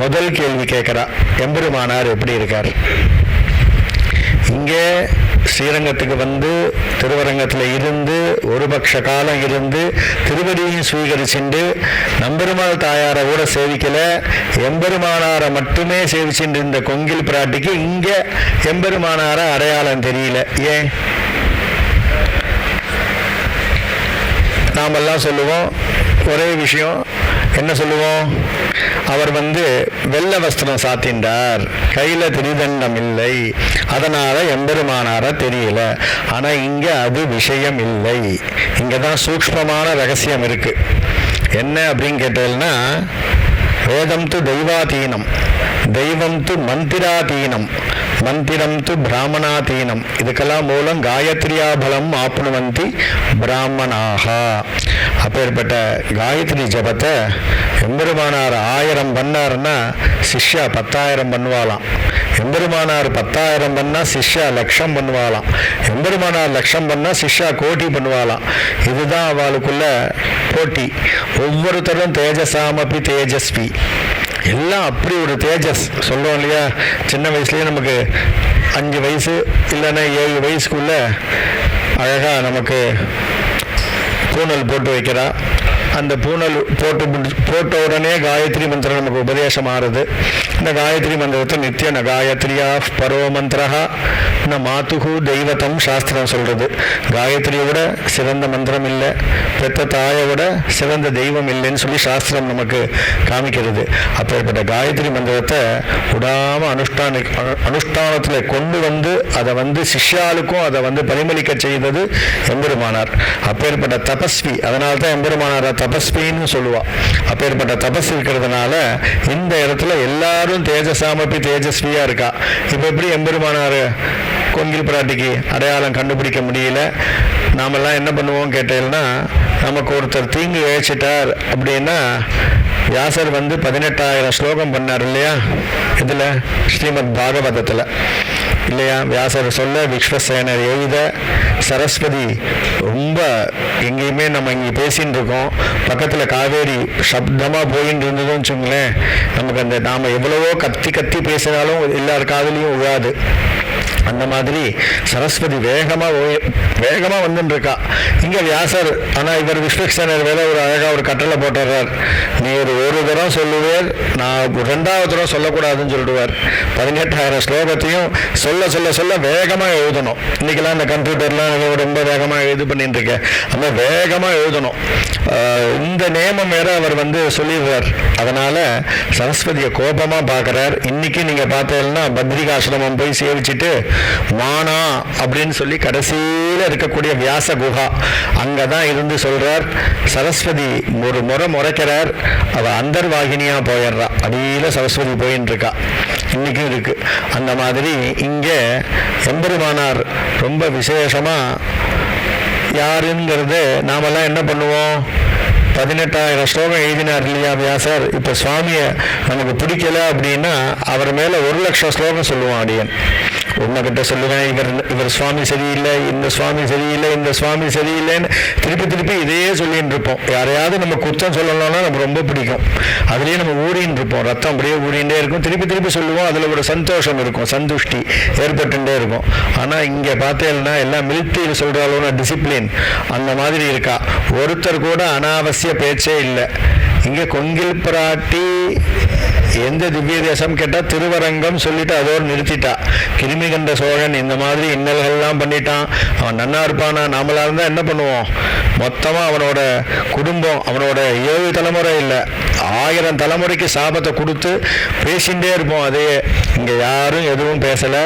முதல் கேள்வி கேட்குறா எம்பெருமானார் எப்படி இருக்கார். இங்கே ஸ்ரீரங்கத்துக்கு வந்து திருவரங்கத்தில் இருந்து ஒரு பட்ச காலம் இருந்து திருவடியும் ஸ்வீகரிச்சுண்டு நம்பெருமாள் தாயாரை கூட சேவிக்கல, எம்பெருமானாரை மட்டுமே சேவிச்சுட்டு இருந்த கொங்கில் பிராட்டிக்கு இங்கே எம்பெருமானாரை அடையாளம் தெரியல. ஏன்? நாமெல்லாம் சொல்லுவோம் ஒரே விஷயம். என்ன சொல்லுவோம்? அவர் வந்து வெள்ளை வஸ்திரம் சாத்தின்றார், கையில் திரிதண்டம் இல்லை, அதனால எம்பெருமானார தெரியல. ஆனால் இங்கே அது விஷயம் இல்லை. இங்கே தான் சூக்ஷ்மமான ரகசியம் இருக்கு. என்ன அப்படின்னு கேட்டதுன்னா, வேதம் து தெய்வாதீனம், தெய்வம் து மந்திராதீனம், மந்திரம் து பிராமணாதீனம். இதுக்கெல்லாம் மூலம் காயத்ரியாபலம் ஆப்னுவந்தி பிராமணாக. அப்பேற்பட்ட காயத்ரி ஜபத்தை எம்பெருமானார் 1000 பண்ணாருன்னா சிஷ்யா 10,000 பண்ணுவாளாம். எம்பெருமானார் 10,000 பண்ணால் சிஷ்யா 1,00,000 பண்ணுவாளாம். எம்பெருமானார் 1,00,000 பண்ணால் சிஷ்யா 1,00,000 பண்ணுவாளாம். இதுதான் அவளுக்குள்ள போட்டி. ஒவ்வொருத்தரும் தேஜசாமப்பி தேஜஸ்வி. எல்லாம் அப்படி ஒரு தேஜஸ் சொல்கிறோம் இல்லையா? சின்ன வயசுலேயே நமக்கு 5 வயசு இல்லைன்னா 7 வயசுக்குள்ள அழகாக நமக்கு பூனல் போட்டு வைக்கிறா. அந்த பூனல் போட்ட உடனே காயத்ரி மந்திரம் நமக்கு உபதேசம் ஆறுது. இந்த காயத்ரி மந்திரத்தை நித்திய ந காயத்ரியா பரோ மந்திரா ந மாத்துகு தெய்வத்தம் சாஸ்திரம் சொல்றது. காயத்ரியை விட சிறந்த மந்திரம் இல்லை, பெத்த தாயை விட சிறந்த தெய்வம் இல்லைன்னு சொல்லி சாஸ்திரம் நமக்கு காமிக்கிறது. அப்பேற்பட்ட காயத்ரி மந்திரத்தை விடாம அனுஷ்டானத்தில் கொண்டு வந்து அதை சிஷ்யாளுக்கும் அதை பரிமளிக்க செய்தது எம்பெருமானார். அப்பேற்பட்ட தபஸ்வி, அதனால தான் எம்பெருமானார் தபஸ்வின்னு சொல்லுவா. அப்பேற்பட்ட தபஸ் இருக்கிறதுனால இந்த இடத்துல எல்லாரும் தேஜசாமப்பி தேஜஸ்வியா இருக்கா. இப்ப எப்படி எம்பெருமானார் கோங்கில் பிராட்டிக்கு அடையாளம் கண்டுபிடிக்க முடியல? நாமெல்லாம் என்ன பண்ணுவோம் கேட்டீங்கன்னா, நமக்கு ஒருத்தர் தீங்கு இழைச்சிட்டார் அப்படின்னா வியாசர் 18,000 ஸ்லோகம் பண்ணார் இல்லையா? இதுல ஸ்ரீமத் பாகவதத்துல இல்லையா? வியாசர் சொல்ல, விஸ்வசேனர் எழுத, சரஸ்வதி ரொம்ப எங்கேயுமே நம்ம இங்கே பேசின்னு இருக்கோம், பக்கத்தில் காவேரி சப்தமாக போயின்னு இருந்ததுன்னு வச்சுங்களேன், நமக்கு அந்த நாம் எவ்வளவோ கத்தி கத்தி பேசினாலும் எல்லார் காதலையும் விழாது. அந்த மாதிரி சரஸ்வதி வேகமாக வந்துட்டு இருக்கா. இங்கே வியாசர், ஆனால் இவர் விஸ்வக்சேனர் வேலை ஒரு அழகாக ஒரு கட்டளை போட்டுறார். நீ ஒரு தரம் சொல்லுவார், நான் 2வது தரம் சொல்லக்கூடாதுன்னு சொல்லிடுவார். 18,000 ஸ்லோகத்தையும் சொல்ல சொல்ல சொல்ல வேகமாக எழுதணும். இன்னைக்கெல்லாம் இந்த கம்ப்யூட்டர்லாம் ரொம்ப வேகமாக இது பண்ணிட்டு இருக்கேன், அந்த வேகமாக எழுதணும். இந்த நியமம் வேற அவர் சொல்லிடுறார். அதனால சரஸ்வதியை கோபமாக பார்க்குறார். இன்னைக்கு நீங்கள் பார்த்தீங்கன்னா பத்ரிகாசிரமம் போய் சேவிச்சுட்டு மானா அப்படின்னு சொல்லி கடைசியில் இருக்கக்கூடிய வியாச குஹா அங்கதான் இருந்து சொல்றார். சரஸ்வதி ஒரு முறைக்கிறார், அவ அந்தர்வாகினியா போயிடுறா. அடியில சரஸ்வதி போயின்னு இருக்கா, இன்னைக்கும் இருக்கு. அந்த மாதிரி இங்கே எம்பெருமானார் ரொம்ப விசேஷமா யாருங்கிறது நாமெல்லாம் என்ன பண்ணுவோம், 18,000 ஸ்லோகம் எழுதினார் இல்லையா வியாசர். இப்ப சுவாமியை நமக்கு பிடிக்கல அப்படின்னா அவர் மேல 1,00,000 ஸ்லோகம் சொல்லுவோம். அடியன் உன்கிட்ட சொல்லுவேன், இவர் சுவாமி சரியில்லை, இந்த சுவாமி சரியில்லை, இந்த சுவாமி சரியில்லைன்னு திருப்பி இதையே சொல்லின்னு இருப்போம். யாரையாவது நம்ம குற்றம் சொல்லணும்னா நமக்கு ரொம்ப பிடிக்கும், அதுலேயே நம்ம ஊறின்னு இருப்போம், ரத்தம் அப்படியே ஊறிண்டே இருக்கும், திருப்பி சொல்லுவோம். அதில் ஒரு சந்தோஷம் இருக்கும், சந்துஷ்டி ஏற்பட்டுட்டே இருக்கும். ஆனால் இங்கே பார்த்தேன்னா எல்லாம் மிலிட்ரியில் சொல்கிறாலும் டிசிப்ளின் அந்த மாதிரி இருக்கா. ஒருத்தர் கூட அனாவசிய பேச்சே இல்லை. இங்கே கொங்கில் பிராட்டி எந்த திவ்ய தேசம் கேட்டால் திருவரங்கம் சொல்லிட்டு அதோடு நிறுத்திட்டா. கிருமிகண்ட சோழன் இந்த மாதிரி இன்னல்கள்லாம் பண்ணிட்டான், அவன் நன்னா இருப்பானா? நாமளா இருந்தால் என்ன பண்ணுவோம், மொத்தமாக அவனோட குடும்பம், அவனோட 7 தலைமுறை இல்லை 1000 தலைமுறைக்கு சாபத்தை கொடுத்து பேசிகிட்டே இருப்போம். அதே இங்கே யாரும் எதுவும் பேசலை.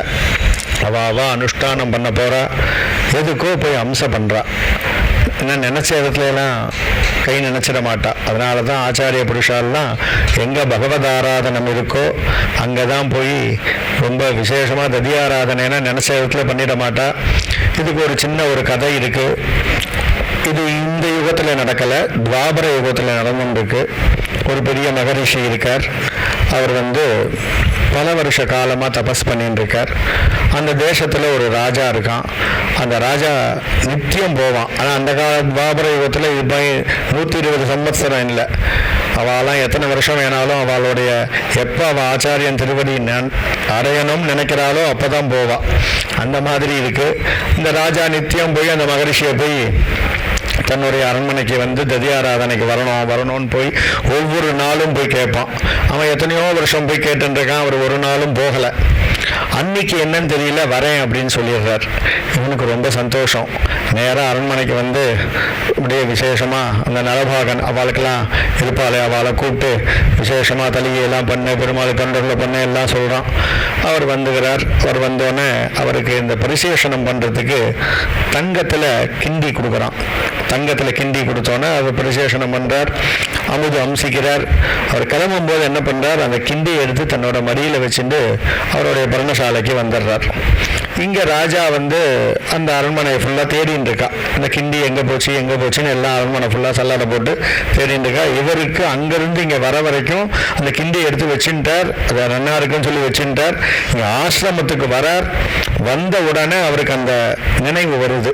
அவ அனுஷ்டானம் பண்ண போகிறா, எதுக்கோ போய் அம்சம் பண்ணுறா. என்ன நினச்ச இடத்துலலாம் கை நினச்சிட மாட்டா. அதனால தான் ஆச்சாரிய புருஷாலாம் எங்கே பகவத் ஆராதனம் இருக்கோ அங்கே தான் போய் ரொம்ப விசேஷமாக ததி ஆராதனைனா நினச்ச இடத்துல பண்ணிட மாட்டா. இதுக்கு ஒரு சின்ன ஒரு கதை இருக்குது. இது இந்த யுகத்தில் நடக்கலை, துவாபர யுகத்தில் நடந்துருக்கு. ஒரு பெரிய மகரிஷி இருக்கார். அவர் பல வருஷ காலமாக தபஸ் பண்ணிட்டு இருக்கார். அந்த தேசத்தில் ஒரு ராஜா இருக்கான். அந்த ராஜா நித்தியம் போவான். ஆனால் அந்த கால துவாபர யுகத்தில் இப்போ 120 சம்பத்சரம் இல்லை. அவளாம் எத்தனை வருஷம் வேணாலும் அவளுடைய எப்போ அவள் ஆச்சாரியன் திருவடி அடையணும்னு நினைக்கிறாளோ அப்போ தான் போவாள். அந்த மாதிரி இருக்குது. இந்த ராஜா நித்தியம் போய் அந்த மகரிஷியை போய் தன்னுடைய அரண்மனைக்கு ததி ஆராதனைக்கு வரணும்னு போய் ஒவ்வொரு நாளும் போய் கேட்பான். அவன் எத்தனையோ வருஷம் போய் கேட்டுருக்கான், அவர் ஒரு நாளும் போகலை. அன்னைக்கு என்னன்னு தெரியல, வரேன் அப்படின்னு சொல்லிடுறார். இவனுக்கு ரொம்ப சந்தோஷம். நேராக அரண்மனைக்கு அப்படியே விசேஷமாக அந்த நலபாகன் அவளுக்கெல்லாம் இருப்பாளே அவளை கூப்பிட்டு விசேஷமாக தலிகையெல்லாம் பண்ண, பெருமாள் தொண்டரில் பண்ண எல்லாம் சொல்கிறான். அவர் வந்துகிறார். அவர் வந்தோடனே அவருக்கு இந்த பரிசேஷனம் பண்ணுறதுக்கு தங்கத்தில் கிண்டி கொடுக்குறான். தங்கத்தில் கிண்டி கொடுத்தோன்னே அவர் பரிசேஷனம் பண்ணுறார், அமுது அம்சிக்கிறார். அவர் கிளம்பும்போது என்ன பண்ணுறார், அந்த கிண்டியை எடுத்து தன்னோட மடியில் வச்சுட்டு அவருடைய பர்ணசாலைக்கு வந்துடுறார். இங்கே ராஜா அந்த அரண்மனையை ஃபுல்லாக தேடின்னு இருக்கா. அந்த கிண்டி எங்கே போச்சுன்னு எல்லா அரண்மனை ஃபுல்லாக சல்லாடை போட்டு தேடின்னு இருக்கா. இவருக்கு அங்கேருந்து இங்கே வர வரைக்கும் அந்த கிண்டியை எடுத்து வச்சுட்டார். அது நன்னா இருக்குன்னு சொல்லி வச்சுட்டார். இங்கே ஆசிரமத்துக்கு வரார். வந்த உடனே அவருக்கு அந்த நினைவு வருது,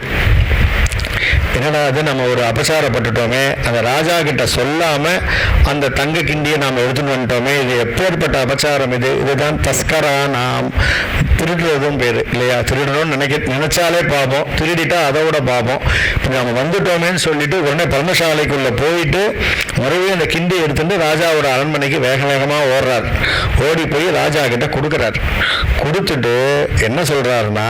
என்னடா அது நம்ம ஒரு அபசாரப்பட்டுட்டோமே, அந்த ராஜா கிட்ட சொல்லாமல் அந்த தங்க கிண்டியை நாம் எடுத்துன்னு வந்துட்டோமே, இது எப்பேற்பட்ட அபசாரம் இது. இதுதான் தஸ்கரா, நாம் திருடுறதும் பேர் இல்லையா. திருடணும்னு நினைச்சாலே பாப்போம், திருடிட்டா அதோட பாப்போம். இப்போ நம்ம வந்துட்டோமேன்னு சொல்லிட்டு உடனே பர்ணசாலைக்குள்ளே போயிட்டு மறுபடியும் அந்த கிண்டி எடுத்துட்டு ராஜாவோட அரண்மனைக்கு வேக வேகமாக ஓடுறார். ஓடி போய் ராஜா கிட்ட கொடுக்குறார். கொடுத்துட்டு என்ன சொல்கிறாருன்னா,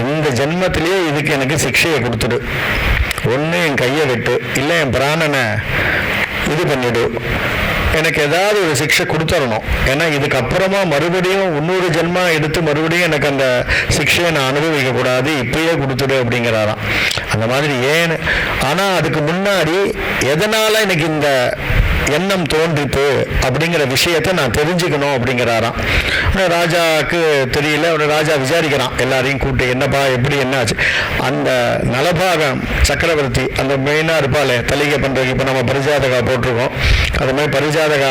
இந்த ஜென்மத்திலேயே இதுக்கு எனக்கு சிக்ஷையை கொடுத்துடு. ஒன்று என் கையை வெட்டு, இல்லை என் பிராணனை இது பண்ணிவிடு, எனக்கு ஏதாவது ஒரு சிக்ஷை கொடுத்துடணும். ஏன்னா இதுக்கப்புறமா மறுபடியும் 300 ஜென்மா எடுத்து மறுபடியும் எனக்கு அந்த சிக்ஷையை நான் அனுபவிக்கக்கூடாது, இப்பயே கொடுத்துடு அப்படிங்கிறாராம். அந்த மாதிரி ஏன், ஆனால் அதுக்கு முன்னாடி எதனால் எனக்கு இந்த எண்ணம் தோன்றிப்பு அப்படிங்கிற விஷயத்தை நான் தெரிஞ்சுக்கணும் அப்படிங்கிறாராம். ராஜாவுக்கு தெரியல. ராஜா விசாரிக்கிறான் எல்லாரையும் கூப்பிட்டு, என்னப்பா எப்படி என்ன ஆச்சு. அந்த நலபாகம் சக்கரவர்த்தி அந்த மெயினாக இருப்பாளே தலிகை பண்ணுறதுக்கு, இப்போ நம்ம பரிஜாதகா போட்டிருக்கோம், அது மாதிரி பரிஜாதகா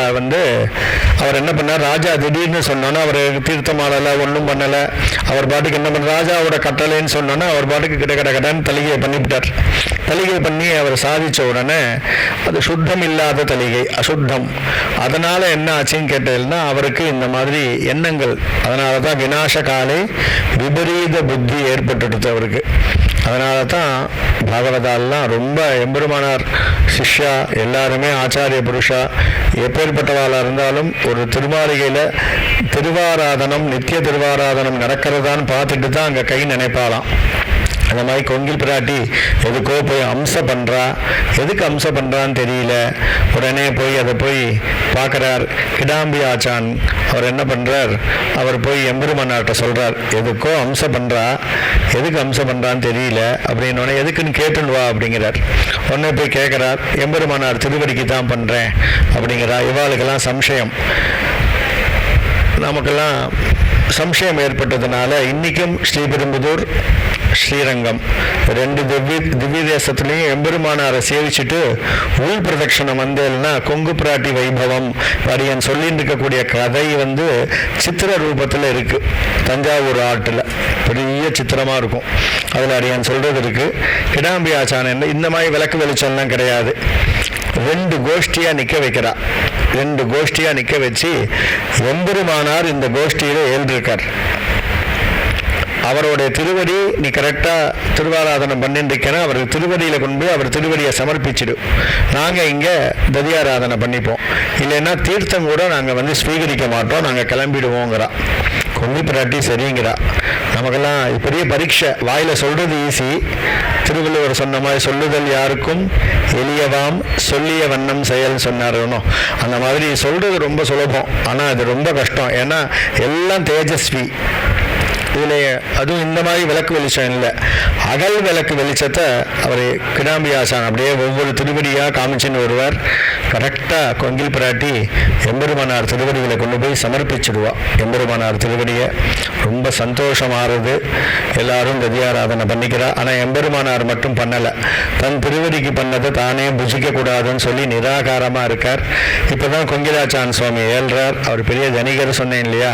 அவர் என்ன பண்ணார், ராஜா திடீர்னு சொன்னோன்னா அவர் தீர்த்தம் ஆடலை, ஒன்றும் பண்ணலை. அவர் பாட்டுக்கு என்ன பண்ண, ராஜாவோட கட்டளைன்னு சொன்னோன்னா அவர் பாட்டுக்கு கட்டன்னு தலிகையை பண்ணிவிட்டார். தலிகை பண்ணி அவர் சாதித்த உடனே அது சுத்தம் இல்லாத தலிகை, அசுத்தம். அதனால் என்ன ஆச்சுன்னு கேட்டதுன்னா அவருக்கு இந்த மாதிரி எண்ணங்கள், அதனால தான் விநாச காலை விபரீத புத்தி ஏற்பட்டுடுது அவருக்கு. அதனால தான் பாகவதாலாம் ரொம்ப எம்பெருமானார் சிஷ்யா எல்லாருமே ஆச்சாரிய புருஷா எப்பேற்பட்டவாளாக இருந்தாலும் ஒரு திருமாளிகையில் திருவாராதனம் நித்திய திருவாராதனம் நடக்கிறதான்னு பார்த்துட்டு தான் அங்கே கை நினைப்பாலாம். அந்த மாதிரி கொங்கில் பிராட்டி எதுக்கோ போய் அம்சம் பண்ணுறா, எதுக்கு அம்சம் பண்ணுறான்னு தெரியல. உடனே போய் அதை போய் பார்க்குறார் கிடாம்பி ஆச்சான். அவர் என்ன பண்ணுறார், அவர் போய் எம்பெருமானார்கிட்ட சொல்கிறார், எதுக்கோ அம்சம் பண்ணுறா, எதுக்கு அம்சம் பண்ணுறான்னு தெரியல அப்படின்னோடனே எதுக்குன்னு கேட்டுன்னு வா அப்படிங்கிறார். உடனே போய் கேட்குறார், எம்பெருமானார் திருவடிக்கு தான் பண்ணுறேன் அப்படிங்கிறா. இவாளுக்கெல்லாம் சம்சயம், நமக்கெல்லாம் சம்சயம் ஏற்பட்டதுனால இன்றைக்கும் ஸ்ரீபெரும்புதூர் ஸ்ரீரங்கம் 2 திவ்ய தேசத்துலேயும் எம்பெருமானாரை சேவிச்சுட்டு உள் பிரதட்சணம் வந்தேன்னா கொங்கு பிராட்டி வைபவம் அடியன் சொல்லிட்டு இருக்கக்கூடிய கதை சித்திர ரூபத்தில் இருக்குது. தஞ்சாவூர் ஆற்றில் பெரிய சித்திரமாக இருக்கும். அதில் அடியன் சொல்கிறது இருக்குது. கிடாம்பி ஆச்சானன் இந்த மாதிரி விளக்கு வெளிச்சம்லாம் கிடையாது. 2 கோஷ்டியாக நிற்க வைக்கிறா. 2 கோஷ்டியாக நிற்க வச்சு எம்பெருமானார் இந்த கோஷ்டியில் ஏழ்ந்திருக்கார். அவருடைய திருவடி நீ கரெக்டாக திருவாராதனம் பண்ணிருக்கேன்னா அவருக்கு திருவடியில் கொண்டு போய் அவர் திருவடியை சமர்ப்பிச்சிடும். நாங்கள் இங்கே ததியாராதனை பண்ணிப்போம், இல்லைன்னா தீர்த்தம் கூட நாங்கள் ஸ்வீகரிக்க மாட்டோம், நாங்கள் கிளம்பிடுவோங்கிறா. கொங்கி பிராட்டி சரிங்கிறா. நமக்கெல்லாம் பெரிய பரீட்சை. வாயில் சொல்கிறது ஈஸி, திருவள்ளுவர் சொன்ன மாதிரி சொல்லுதல் யாருக்கும் எளியவாம் சொல்லிய வண்ணம் செயல் சொன்னாருன்னு. அந்த மாதிரி சொல்கிறது ரொம்ப சுலபம், ஆனால் அது ரொம்ப கஷ்டம். ஏன்னா எல்லாம் தேஜஸ்வி. இதில் அதுவும் இந்த மாதிரி விளக்கு வெளிச்சம் இல்லை, அகல் விளக்கு வெளிச்சத்தை அவர் கிடாம்பி ஆசான் அப்படியே ஒவ்வொரு திருவடியாக காமிச்சின்னு வருவார். கரெக்டாக கொங்கில் பிராட்டி எம்பெருமானார் திருவடிகளை கொண்டு போய் சமர்ப்பிச்சிடுவா. எம்பெருமானார் திருவடியை ரொம்ப சந்தோஷமாகிறது. எல்லாரும் ததியாராதனை பண்ணிக்கிறா. ஆனால் எம்பெருமானார் மட்டும் பண்ணலை, தன் திருவடிக்கு பண்ணதை தானே புஜிக்கக்கூடாதுன்னு சொல்லி நிராகாரமாக இருக்கார். இப்போ தான் கொங்கிலாச்சான் சுவாமி ஏழ்றார். அவர் பெரிய தனிகர் சொன்னேன் இல்லையா,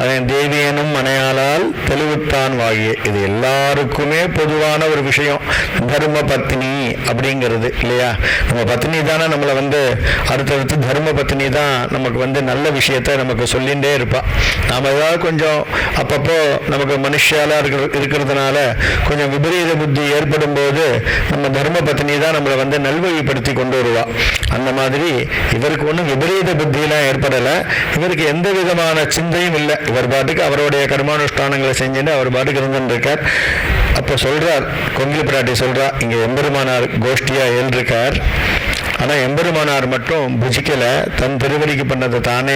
அதன் தேவியனும் மனையாளால் தெளிவுத்தான் வாகிய. இது எல்லாருக்குமே பொதுவான ஒரு விஷயம். தர்ம பத்னி அப்படிங்கிறது இல்லையா, நம்ம பத்னி தானே நம்மளை அடுத்தடுத்து தர்ம பத்னி தான் நமக்கு நல்ல விஷயத்த நமக்கு சொல்லிகிட்டே இருப்பாள். நாம் ஏதாவது கொஞ்சம் அப்பப்போ நமக்கு மனுஷியாலாக இருக்கிறதுனால கொஞ்சம் விபரீத புத்தி ஏற்படும் போது நம்ம தர்ம பத்னி தான் நம்மளை நல்வழிப்படுத்தி கொண்டு வருவா. அந்த மாதிரி இவருக்கு ஒன்றும் விபரீத புத்தியெல்லாம் ஏற்படலை. இவருக்கு எந்த விதமான சிந்தையும் இல்லை. இவர் பாட்டுக்கு அவருடைய கர்மானுஷ்டானங்களை செஞ்சுட்டு அவர் பாட்டுக்கு இருந்துருக்கார். அப்போ சொல்கிறார் கொங்கில் பிராட்டி சொல்கிறா, இங்கே எம்பெருமானார் கோஷ்டியாக ஏழ்ருக்கார். ஆனால் எம்பெருமானார் மட்டும் புஜிக்கலை, தன் திருவடிக்கு பண்ணதை தானே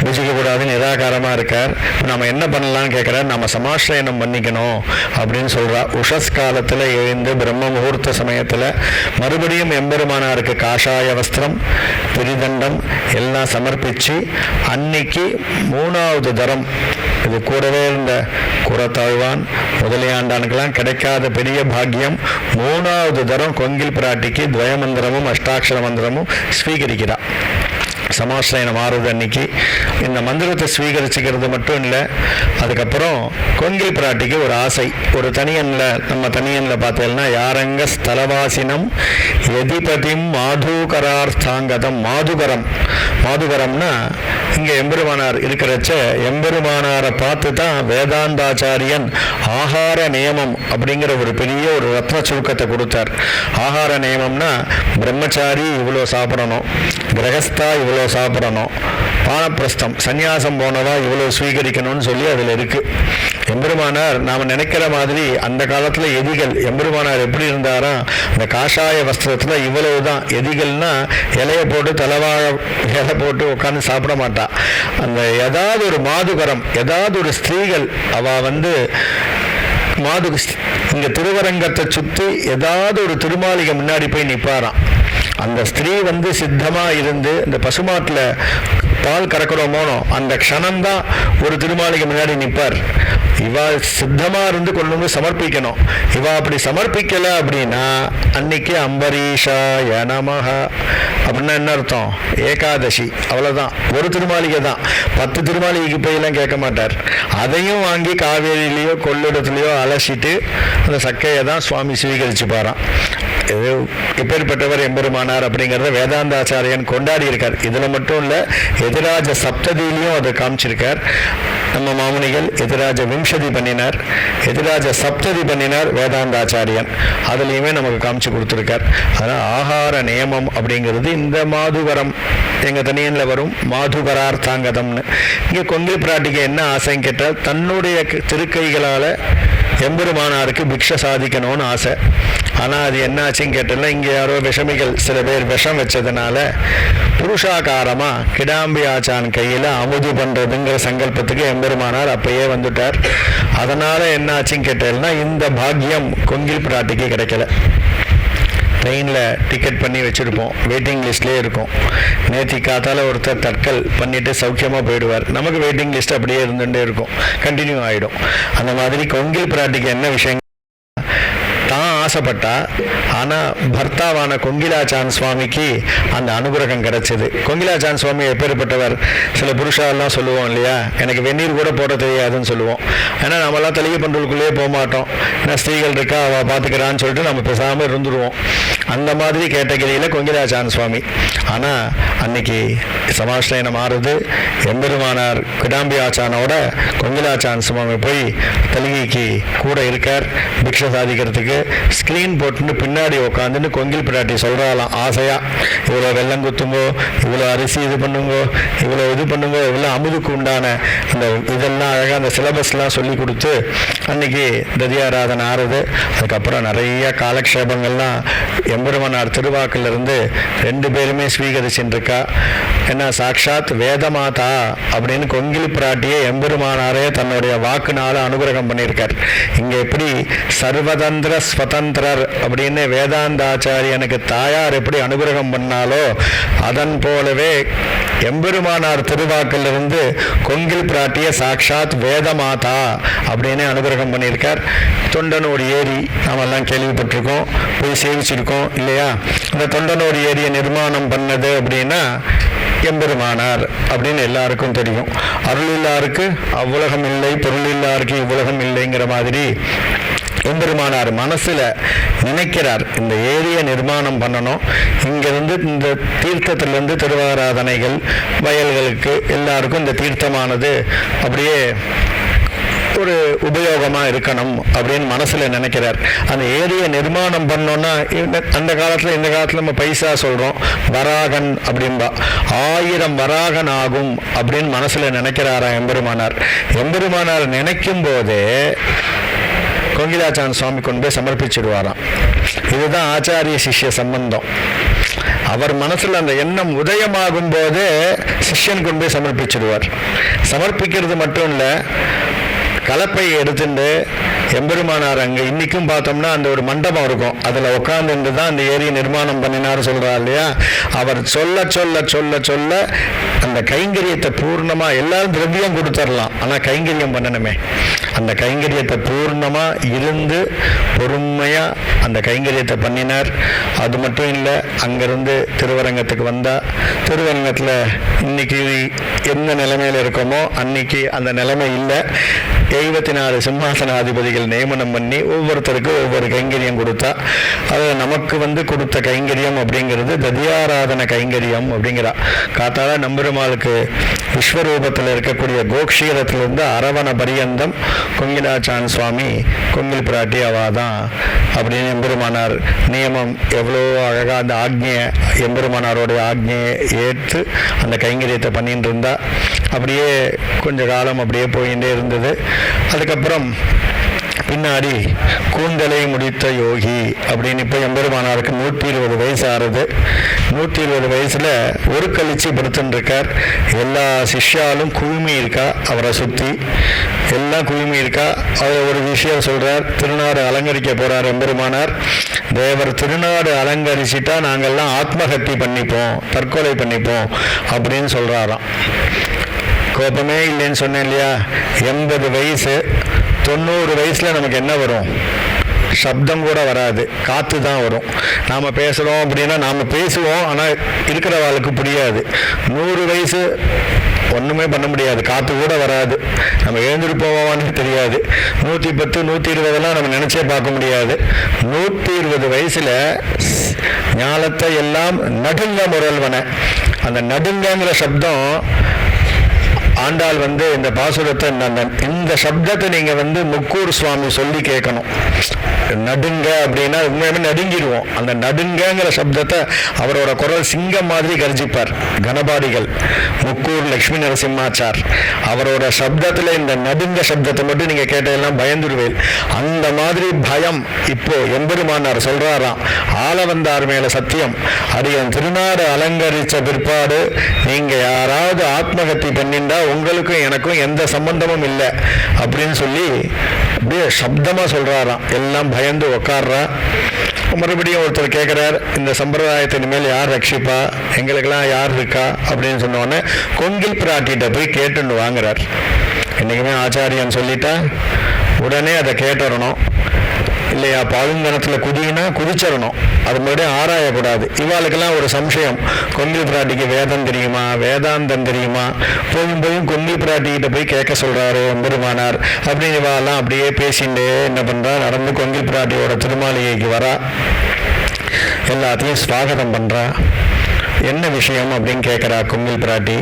புஜிக்கக்கூடாதுன்னு நிராகாரமாக இருக்கார். நம்ம என்ன பண்ணலான்னு கேட்குறார். நம்ம சமாஸ்ரயனம் பண்ணிக்கணும் அப்படின்னு சொல்கிறா. உஷஸ் காலத்தில் எழுந்து பிரம்ம முகூர்த்த சமயத்தில் மறுபடியும் எம்பெருமானாருக்கு காஷாய வஸ்திரம் பிரிதண்டம் எல்லாம் சமர்ப்பித்து அன்னைக்கு 3வது தரம், இது கூடவே இருந்த குரத்தாழ்வான் முதலியாண்டானுக்கெல்லாம் கிடைக்காத பெரிய பாக்கியம், 3வது தரம் கொங்கில் பிராட்டிக்கு துவயமந்திரமும் அஷ்டாட்சர மந்திரமும் ஸ்வீகரிக்கிறார். சமாஸ்ரயனம் ஆறுது அன்னைக்கு. இந்த மந்திரத்தை ஸ்வீகரிச்சுக்கிறது மட்டும் இல்லை, அதுக்கப்புறம் கொங்கில் பிராட்டிக்கு ஒரு ஆசை. ஒரு தனியனில், நம்ம தனியனில் பார்த்தேன்னா, யாரங்க ஸ்தலவாசினம் எதிபதிம் மாதுகரார்த்தாங்கதம். மாதுகரம்னா இங்கே எம்பெருமானார் இருக்கிறச்ச எம்பெருமானாரை பார்த்து தான் வேதாந்தாச்சாரியன் ஆகார நியமம் அப்படிங்கிற ஒரு பெரிய ஒரு ரத்ன சுருக்கத்தை கொடுத்தார். ஆகார நியமம்னா பிரம்மச்சாரி இவ்வளோ சாப்பிடணும், கிரகஸ்தா இவ்வளோ சாப்பிடணும், வானப்பிரஸ்தம் சந்நியாசம் போனவா இவ்வளோ ஸ்வீகரிக்கணும்னு சொல்லி அதில் இருக்குது. எம்பெருமானார் நாம் நினைக்கிற மாதிரி அந்த காலத்தில் எதிகள், எம்பெருமானார் எப்படி இருந்தாரா, அந்த காஷாய வஸ்திரத்தில் இவ்வளவு தான். எதிகள்னா இலையை போட்டு தலைவாழ இலை போட்டு உட்காந்து சாப்பிட மாட்டா. அந்த ஏதாவது ஒரு மாதுகரம், ஏதாவது ஒரு ஸ்திரீகள் அவள் இங்கே திருவரங்கத்தை சுற்றி ஏதாவது ஒரு திருமாளிகை முன்னாடி போய் நிற்பாராம். அந்த ஸ்திரீ சித்தமாக இருந்து இந்த பசுமாட்டில் பால் கறக்கிறோமோனோ அந்த க்ஷணம்தான் ஒரு திருமாளிகை முன்னாடி நிற்பார். இவா சித்தமாக இருந்து கொண்டு வந்து சமர்ப்பிக்கணும். இவா அப்படி சமர்ப்பிக்கலை அப்படின்னா அன்னைக்கு அம்பரீஷாய நமஹ அப்படின்னா என்ன அர்த்தம்? ஏகாதசி, அவ்வளோதான். ஒரு திருமாளிகை தான், 10 திருமாளிகைக்கு போயெல்லாம் கேட்க மாட்டார். அதையும் வாங்கி காவேரியிலையோ கொள்ளிடத்துலையோ அலசிட்டு அந்த சக்கையை தான் சுவாமி ஸ்வீகரிச்சுப்பாராம். எப்பேற்பட்டவர் எம்பெருமானார் அப்படிங்கிறத வேதாந்தாச்சாரியன் கொண்டாடி இருக்கார். இதில் மட்டும் இல்லை, எதிராஜ சப்ததியிலையும் அதை காமிச்சிருக்கார். நம்ம மாமுனிகள் எதிராஜ விம்சதி பண்ணினார், எதிராஜ சப்ததி பண்ணினார் வேதாந்தாச்சாரியன். அதுலேயுமே நமக்கு காமிச்சு கொடுத்துருக்கார். அதனால் ஆகார நியமம் அப்படிங்கிறது இந்த மாதுகரம் எங்கள் தனியனில் வரும் மாதுகரார்த்தாங்கதம்னு. இங்கே கொங்கில் பிராட்டிக்கு என்ன ஆசைன்னு கேட்டால், தன்னுடைய திருக்கைகளால் எம்பெருமானாருக்கு பிக்ஷை சாதிக்கணும்னு ஆசை. ஆனால் அது என்ன ஆச்சுன்னு கேட்டோம்னா, இங்கே யாரோ விஷமிகள் சில பேர் விஷம் வச்சதுனால புருஷாகாரமாக கிடாம்பி ஆச்சான் கையில் அமுது பண்ணுறதுங்கிற சங்கல்பத்துக்கு எம்பெருமானார் அப்பயே வந்துட்டார். அதனால் என்ன ஆச்சுன்னு கேட்டோம்னா, இந்த பாக்கியம் கொங்கில் பிராட்டிக்கு கிடைக்கல. ட்ரெயினில் டிக்கெட் பண்ணி வச்சுருப்போம், வெயிட்டிங் லிஸ்ட்லேயே இருக்கும். நேற்று காத்தால் ஒருத்தர் தற்கல் பண்ணிவிட்டு சௌக்கியமாக போயிடுவார். நமக்கு வெயிட்டிங் லிஸ்ட் அப்படியே இருந்துகிட்டே இருக்கும், கண்டினியூ ஆகிடும். அந்த மாதிரி கொங்கில் பிராட்டிக்கு என்ன விஷயம் தான் ஆசைப்பட்டா, ஆனால் பர்த்தாவான கொங்கிலாச்சான் சுவாமிக்கு அந்த அனுகிரகம் கிடைச்சது. கொங்கிலாச்சான் சுவாமி எப்பேற்பட்டவர்? சில புருஷாலாம் சொல்லுவோம் இல்லையா, எனக்கு வெந்நீர் கூட போட தெரியாதுன்னு சொல்லுவோம். ஏன்னா நம்மளாம் தெளிவு பண்றதுக்குள்ளேயே போக மாட்டோம். ஏன்னா ஸ்திரீகள் இருக்கா, அவள் பார்த்துக்கிறான்னு சொல்லிட்டு நம்ம பேசாமல் இருந்துருவோம். அந்த மாதிரி கேட்டகிரியில் கொங்கிலாச்சான் சுவாமி. ஆனால் அன்னைக்கு சமாஸ்ரயனம் ஆறுது. எம்பெருமானார் கிடாம்பி ஆச்சானோட கொங்கிலாச்சான் சுவாமி போய் தெலுங்கிக்கு கூட இருக்கார் பிக்ஷை சாதிக்கிறதுக்கு. ஸ்கிரீன் போட்டுன்னு பின்னாடி உட்காந்துன்னு கொங்கில் பிராட்டி சொல்கிறாலாம் ஆசையாக, இவ்வளோ வெள்ளம் குத்துங்கோ, இவ்வளோ அரிசி இது பண்ணுங்கோ, இவ்வளோ இது பண்ணுங்கோ, இவ்வளோ அமுதுக்கு உண்டான அந்த இதெல்லாம் அழகாக அந்த சிலபஸ்லாம் சொல்லி கொடுத்து அன்னைக்கு ததியாராதனை ஆறுது. அதுக்கப்புறம் நிறைய காலக்ஷேபங்கள்லாம் எம்பெருமானார் திருவாக்கிலிருந்து 2 பேருமே ஸ்வீகரிச்சுருக்கா. ஏன்னா சாட்சாத் வேதமாதா அப்படின்னு கொங்கில் பிராட்டியே எம்பெருமானாரே தன்னுடைய வாக்குனால அனுகிரகம் பண்ணியிருக்கார். இங்கே எப்படி சர்வதந்திர ஸ்வதந்திரர் அப்படின்னு வேதாந்தாச்சாரியனுக்கு தாயார் எப்படி அனுகிரகம் பண்ணாலோ அதன் போலவே எம்பெருமானார் திருவாக்கிலிருந்து கொங்கில் பிராட்டிய சாட்சாத் வேதமாதா அப்படின்னு அனுகிரகம் பண்ணியிருக்கார். தொண்டனூர் ஏரி நாமெல்லாம் கேள்விப்பட்டிருக்கோம், போய் சேவிச்சிருக்கோம் இல்லையா? இந்த தொண்டனூர் ஏரியை நிர்மாணம் பண்ணது அப்படின்னா எம்பெருமானார் அப்படின்னு எல்லாருக்கும் தெரியும். அருளில்லாருக்கு அவ்வுலகம் இல்லை, பொருளில்லாருக்கு இவ்வுலகம் இல்லைங்கிற மாதிரி எம்பெருமானார் மனசுல நினைக்கிறார், இந்த ஏரியை நிர்மாணம் பண்ணணும். இங்கிருந்து இந்த தீர்த்தத்திலிருந்து திருவாராதனைகள் வயல்களுக்கு எல்லாருக்கும் இந்த தீர்த்தமானது அப்படியே ஒரு உபயோகமாக இருக்கணும் அப்படின்னு மனசில் நினைக்கிறார். அந்த ஏரியை நிர்மாணம் பண்ணோன்னா அந்த காலத்தில் இந்த காலத்தில் நம்ம பைசா சொல்கிறோம், வராகன் அப்படின்பா, 1000 வராகன் ஆகும் அப்படின்னு மனசில் நினைக்கிறாரா எம்பெருமானார். எம்பெருமானார் நினைக்கும் போதே கொங்கிலாச்சான் சுவாமி கொண்டு போய் சமர்ப்பிச்சிடுவாராம். இதுதான் ஆச்சாரிய சிஷ்ய சம்பந்தம். அவர் மனசுல அந்த எண்ணம் உதயமாகும் போதே சிஷ்யன் கொண்டு போய் சமர்ப்பிச்சிடுவார். சமர்ப்பிக்கிறது மட்டும் இல்லை, கலப்பையை எடுத்துட்டு எம்பெருமானார் அங்கே இன்றைக்கும் பார்த்தோம்னா அந்த ஒரு மண்டபம் இருக்கும், அதில் உட்காந்துட்டு தான் அந்த ஏரியை நிர்மாணம் பண்ணினார் சொல்கிறார் இல்லையா. அவர் சொல்ல சொல்ல சொல்ல சொல்ல அந்த கைங்கரியத்தை பூர்ணமாக எல்லாரும் திரவியம் கொடுத்துடலாம், ஆனால் கைங்கரியம் பண்ணணுமே. அந்த கைங்கரியத்தை பூர்ணமாக இருந்து பொறுமையாக அந்த கைங்கரியத்தை பண்ணினார். அது மட்டும் இல்லை, அங்கேருந்து திருவரங்கத்துக்கு வந்தால் திருவரங்கத்தில் இன்னைக்கு எந்த நிலைமையில் இருக்கோமோ அன்னைக்கு அந்த நிலைமை இல்லை. 74 சிம்மாசனாதிபதிகள் நியமனம் பண்ணி ஒவ்வொருத்தருக்கும் ஒவ்வொரு கைங்கரியம் கொடுத்தா. அது நமக்கு கொடுத்த கைங்கரியம் அப்படிங்கிறது ததியாராதன கைங்கரியம் அப்படிங்கிறா. காத்தால நம்பெருமாளுக்கு விஸ்வரூபத்தில் இருக்கக்கூடிய கோக்ஷீரத்திலிருந்து அரவண பரியந்தம் கொங்கிலாச்சான் சுவாமி கொங்கில் பிராட்டி அவாதான் அப்படின்னு எம்பெருமானார் நியமம் எவ்வளோ அழகாக அந்த ஆக்ஞையை எம்பெருமானாரோடைய ஆக்ஞையை ஏற்று அந்த கைங்கரியத்தை பண்ணிட்டு இருந்தா. அப்படியே கொஞ்ச காலம் அப்படியே போயிட்டே இருந்தது. அதுக்கப்புறம் பின்னாடி கூந்தலை முடித்த யோகி அப்படின்னு இப்போ எம்பெருமானாருக்கு 120 வயசு ஆறுது. 120 வயசில் ஒரு கழிச்சு படுத்துருக்கார். எல்லா சிஷ்யாலும் குழுமி இருக்கா, அவரை சுற்றி எல்லாம் குழுமி இருக்கா. அவர் ஒரு விஷயம் சொல்கிறார், திருநாடு அலங்கரிக்க போகிறார் எம்பெருமானார். தேவர் திருநாடு அலங்கரிச்சிட்டா நாங்கள்லாம் ஆத்மஹத்தி பண்ணிப்போம், தற்கொலை பண்ணிப்போம் அப்படின்னு சொல்கிறாராம். கோபமே இல்லைன்னு சொன்னேன் இல்லையா. 80 வயசு 90 வயசில் நமக்கு என்ன வரும்? சப்தம் கூட வராது, காற்று தான் வரும். நாம் பேசுகிறோம் அப்படின்னா நாம் பேசுவோம், ஆனால் இருக்கிற வாழ்க்கை புரியாது. 100 வயசு ஒன்றுமே பண்ண முடியாது, காற்று கூட வராது, நம்ம எழுந்திருப்போவான்னு தெரியாது. 110 120 நம்ம நினச்சே பார்க்க முடியாது. 120 வயசில் ஞாலத்தை எல்லாம் நடுங்க முரல்வன. அந்த நடுங்கங்கிற சப்தம் ஆண்டாள் இந்த பாசுரத்தை இந்த சப்தத்தை நீங்க முக்கூர் சுவாமி சொல்லி கேட்கணும். நடுங்க அப்படின்னா உண்மையுமே நடுங்கிடுவோம். அந்த நடுங்கிற சப்தத்தை அவரோட குரல் சிங்கம் மாதிரி கர்ஜிப்பார். கணபாடிகள் முக்கூர் லட்சுமி நரசிம்மாச்சார் அவரோட சப்தத்துல இந்த நடுங்க சப்தத்தை மட்டும் நீங்க கேட்டதெல்லாம் பயந்துடுவேன். அந்த மாதிரி பயம் இப்போ எம்பெருமானார் சொல்றாராம். ஆள வந்தார் மேல சத்தியம், அடியன் திருநாடு அலங்கரிச்ச பிற்பாடு நீங்க யாராவது ஆத்மகத்தி பண்ணிண்டா உங்களுக்கும் எனக்கும் எந்த சம்பந்தமும் இல்லை அப்படின்னு சொல்லி அப்படியே சப்தமா சொல்றாராம். எல்லாம் பயந்து உக்காடுறா. மறுபடியும் ஒருத்தர் கேட்கிறார், இந்த சம்பிரதாயத்தை இனிமேல் யார் ரட்சிப்பா, எங்களுக்கெல்லாம் யார் இருக்கா அப்படின்னு சொன்னோடனே கொங்கில் பிராட்டிகிட்ட போய் கேட்டுன்னு வாங்குறார். என்னைக்குமே ஆச்சாரியன் சொல்லிட்டா உடனே அதை கேட்டுறணும் இல்லையா. பழுங்கணத்தில் குதினா குதிச்சிடணும், அது மறுபடியும் ஆராயக்கூடாது. இவாளுக்கெல்லாம் ஒரு சம்சயம், கொங்கில் பிராட்டிக்கு வேதம் தெரியுமா, வேதாந்தம் தெரியுமா, போயும் கொங்கில் பிராட்டிகிட்ட போய் கேட்க சொல்றாரு எம்பெருமானார் அப்படின்னு இவாளெல்லாம் அப்படியே பேசிண்டே என்ன பண்றா, நடந்து கொங்கில் பிராட்டியோட திருமாளிகைக்கு வரா. எல்லாத்தையும் ஸ்வாகதம் பண்றா. என்ன விஷயம் அப்படின்னு கேட்குறா கொங்கில் பிராட்டி.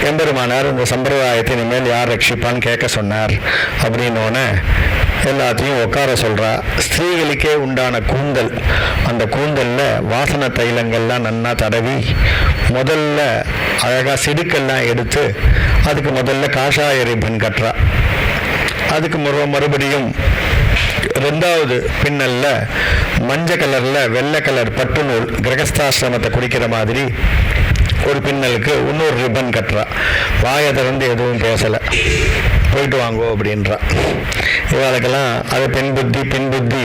எம்பெருமானார் இந்த சம்பிரதாயத்தை இனிமேல் யார் ரட்சிப்பான்னு கேட்க சொன்னார் அப்படின்னோடனே எல்லாத்தையும் உட்கார சொல்கிறா. ஸ்திரீகளுக்கே உண்டான கூந்தல், அந்த கூந்தலில் வாசன தைலங்கள்லாம் நன்னா தடவி முதல்ல அழகாக செடுக்கெல்லாம் எடுத்து அதுக்கு முதல்ல காஷாய ரிப்பன் கட்டுறா. அதுக்கு மறுபடியும் 2வது பின்னல்ல மஞ்சள் கலரில் வெள்ளை கலர் பட்டு நூல் கிரகஸ்தாசிரமத்தை குடிக்கிற மாதிரி ஒரு பின்னலுக்கு இன்னொரு ரிப்பன் கட்டுறா. வாயை திறந்து எதுவும் பேசலை, போயிட்டு வாங்கோ அப்படின்றா. இவாளுக்கெல்லாம் அது பெண் புத்தி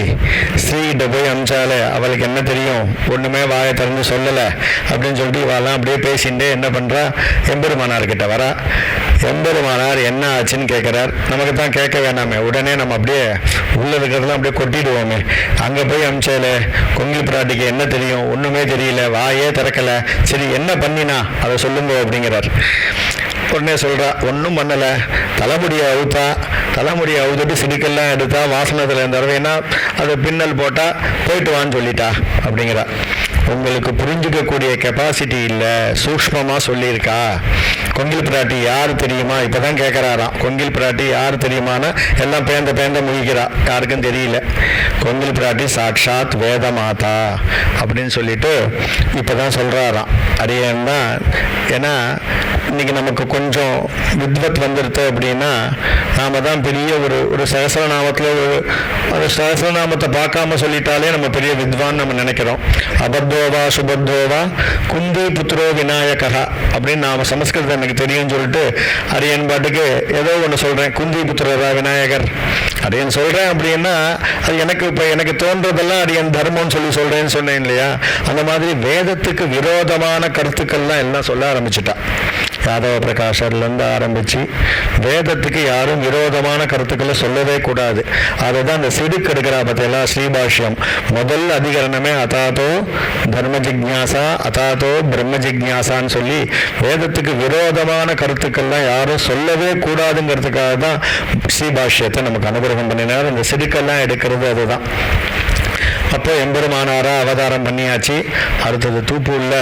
ஸ்ரீகிட்ட போய் அமிச்சாலே அவளுக்கு என்ன தெரியும், ஒன்றுமே வாயை திறந்து சொல்லலை அப்படின்னு சொல்லிட்டு இவாளெல்லாம் அப்படியே பேசிகிட்டே என்ன பண்ணுறா, எம்பெருமானார்கிட்ட வரா. எம்பெருமானார் என்ன ஆச்சுன்னு கேட்குறார். நமக்கு தான் கேட்க வேணாமே, உடனே நம்ம அப்படியே உள்ள இருக்கிறதெல்லாம் அப்படியே கொட்டிடுவோமே. அங்கே போய் அமிச்சாலே கொங்கில் பிராட்டிக்கு என்ன தெரியும், ஒன்றுமே தெரியல, வாயே திறக்கலை, சரி என்ன பண்ணினா அதை சொல்லுங்க அப்படிங்கிறார். உடனே சொல்கிறா, ஒன்றும் பண்ணலை, தலைமுடியை அவுத்துட்டு சிடிக்கெல்லாம் எடுத்தா, வாசனத்தில் இருந்தவனா அதை பின்னல் போட்டால் போயிட்டு வான்னு சொல்லிட்டா அப்படிங்கிறா. உங்களுக்கு புரிஞ்சுக்கக்கூடிய கெப்பாசிட்டி இல்லை, சூக்ஷ்மமாக சொல்லியிருக்கா. கொங்கில் பிராட்டி யார் தெரியுமா, இப்போ தான் கேட்குறாராம். கொங்கில் பிராட்டி யார் தெரியுமானா எல்லாம் பேந்த முழிக்கிறா, யாருக்கும் தெரியல. கொங்கில் பிராட்டி சாட்சாத் வேத மாதா அப்படின்னு சொல்லிட்டு இப்போ தான் சொல்கிறாராம். அடியேன் தான். ஏன்னா இன்னைக்கு நமக்கு கொஞ்சம் வித்வத் வந்துடுது அப்படின்னா நாம தான் பெரிய ஒரு சகசரநாமத்தில் ஒரு சகசரநாமத்தை பார்க்காம சொல்லிட்டாலே நம்ம பெரிய வித்வான் நம்ம நினைக்கிறோம். அபத்தோவா சுபத்தோவா குந்தி புத்திரோ விநாயகா அப்படின்னு நாம சமஸ்கிருதம் எனக்கு தெரியும்னு சொல்லிட்டு அரியன் பாட்டுக்கு ஏதோ ஒன்று சொல்றேன், குந்தி புத்திரதா விநாயகர் அரியன் சொல்றேன் அப்படின்னா அது எனக்கு தோன்றதெல்லாம் அரியன் தர்மம்னு சொல்லி சொல்றேன்னு சொன்னேன் இல்லையா. அந்த மாதிரி வேதத்துக்கு விரோதமான கருத்துக்கள்லாம் எல்லாம் சொல்ல ஆரம்பிச்சுட்டா. யாதவ பிரகாஷர்லேருந்து ஆரம்பிச்சு வேதத்துக்கு யாரும் விரோதமான கருத்துக்களை சொல்லவே கூடாது. அதை தான் அந்த சிடுக்கு எடுக்கிறா பார்த்தீங்களா ஸ்ரீபாஷ்யம் முதல் அதிகரணமே அதாதோ தர்ம ஜிக்ஞாசா அதாதோ பிரம்ம ஜிக்ஞாசான்னு சொல்லி வேதத்துக்கு விரோதமான கருத்துக்கள்லாம் யாரும் சொல்லவே கூடாதுங்கிறதுக்காக தான் ஸ்ரீபாஷ்யத்தை நமக்கு அனுகிரகம் பண்ணினார். அந்த சிடுக்கெல்லாம் எடுக்கிறது அதுதான். அப்போ எம்பெருமானாரா அவதாரம் பண்ணியாச்சு. அடுத்தது தூப்பூர்ல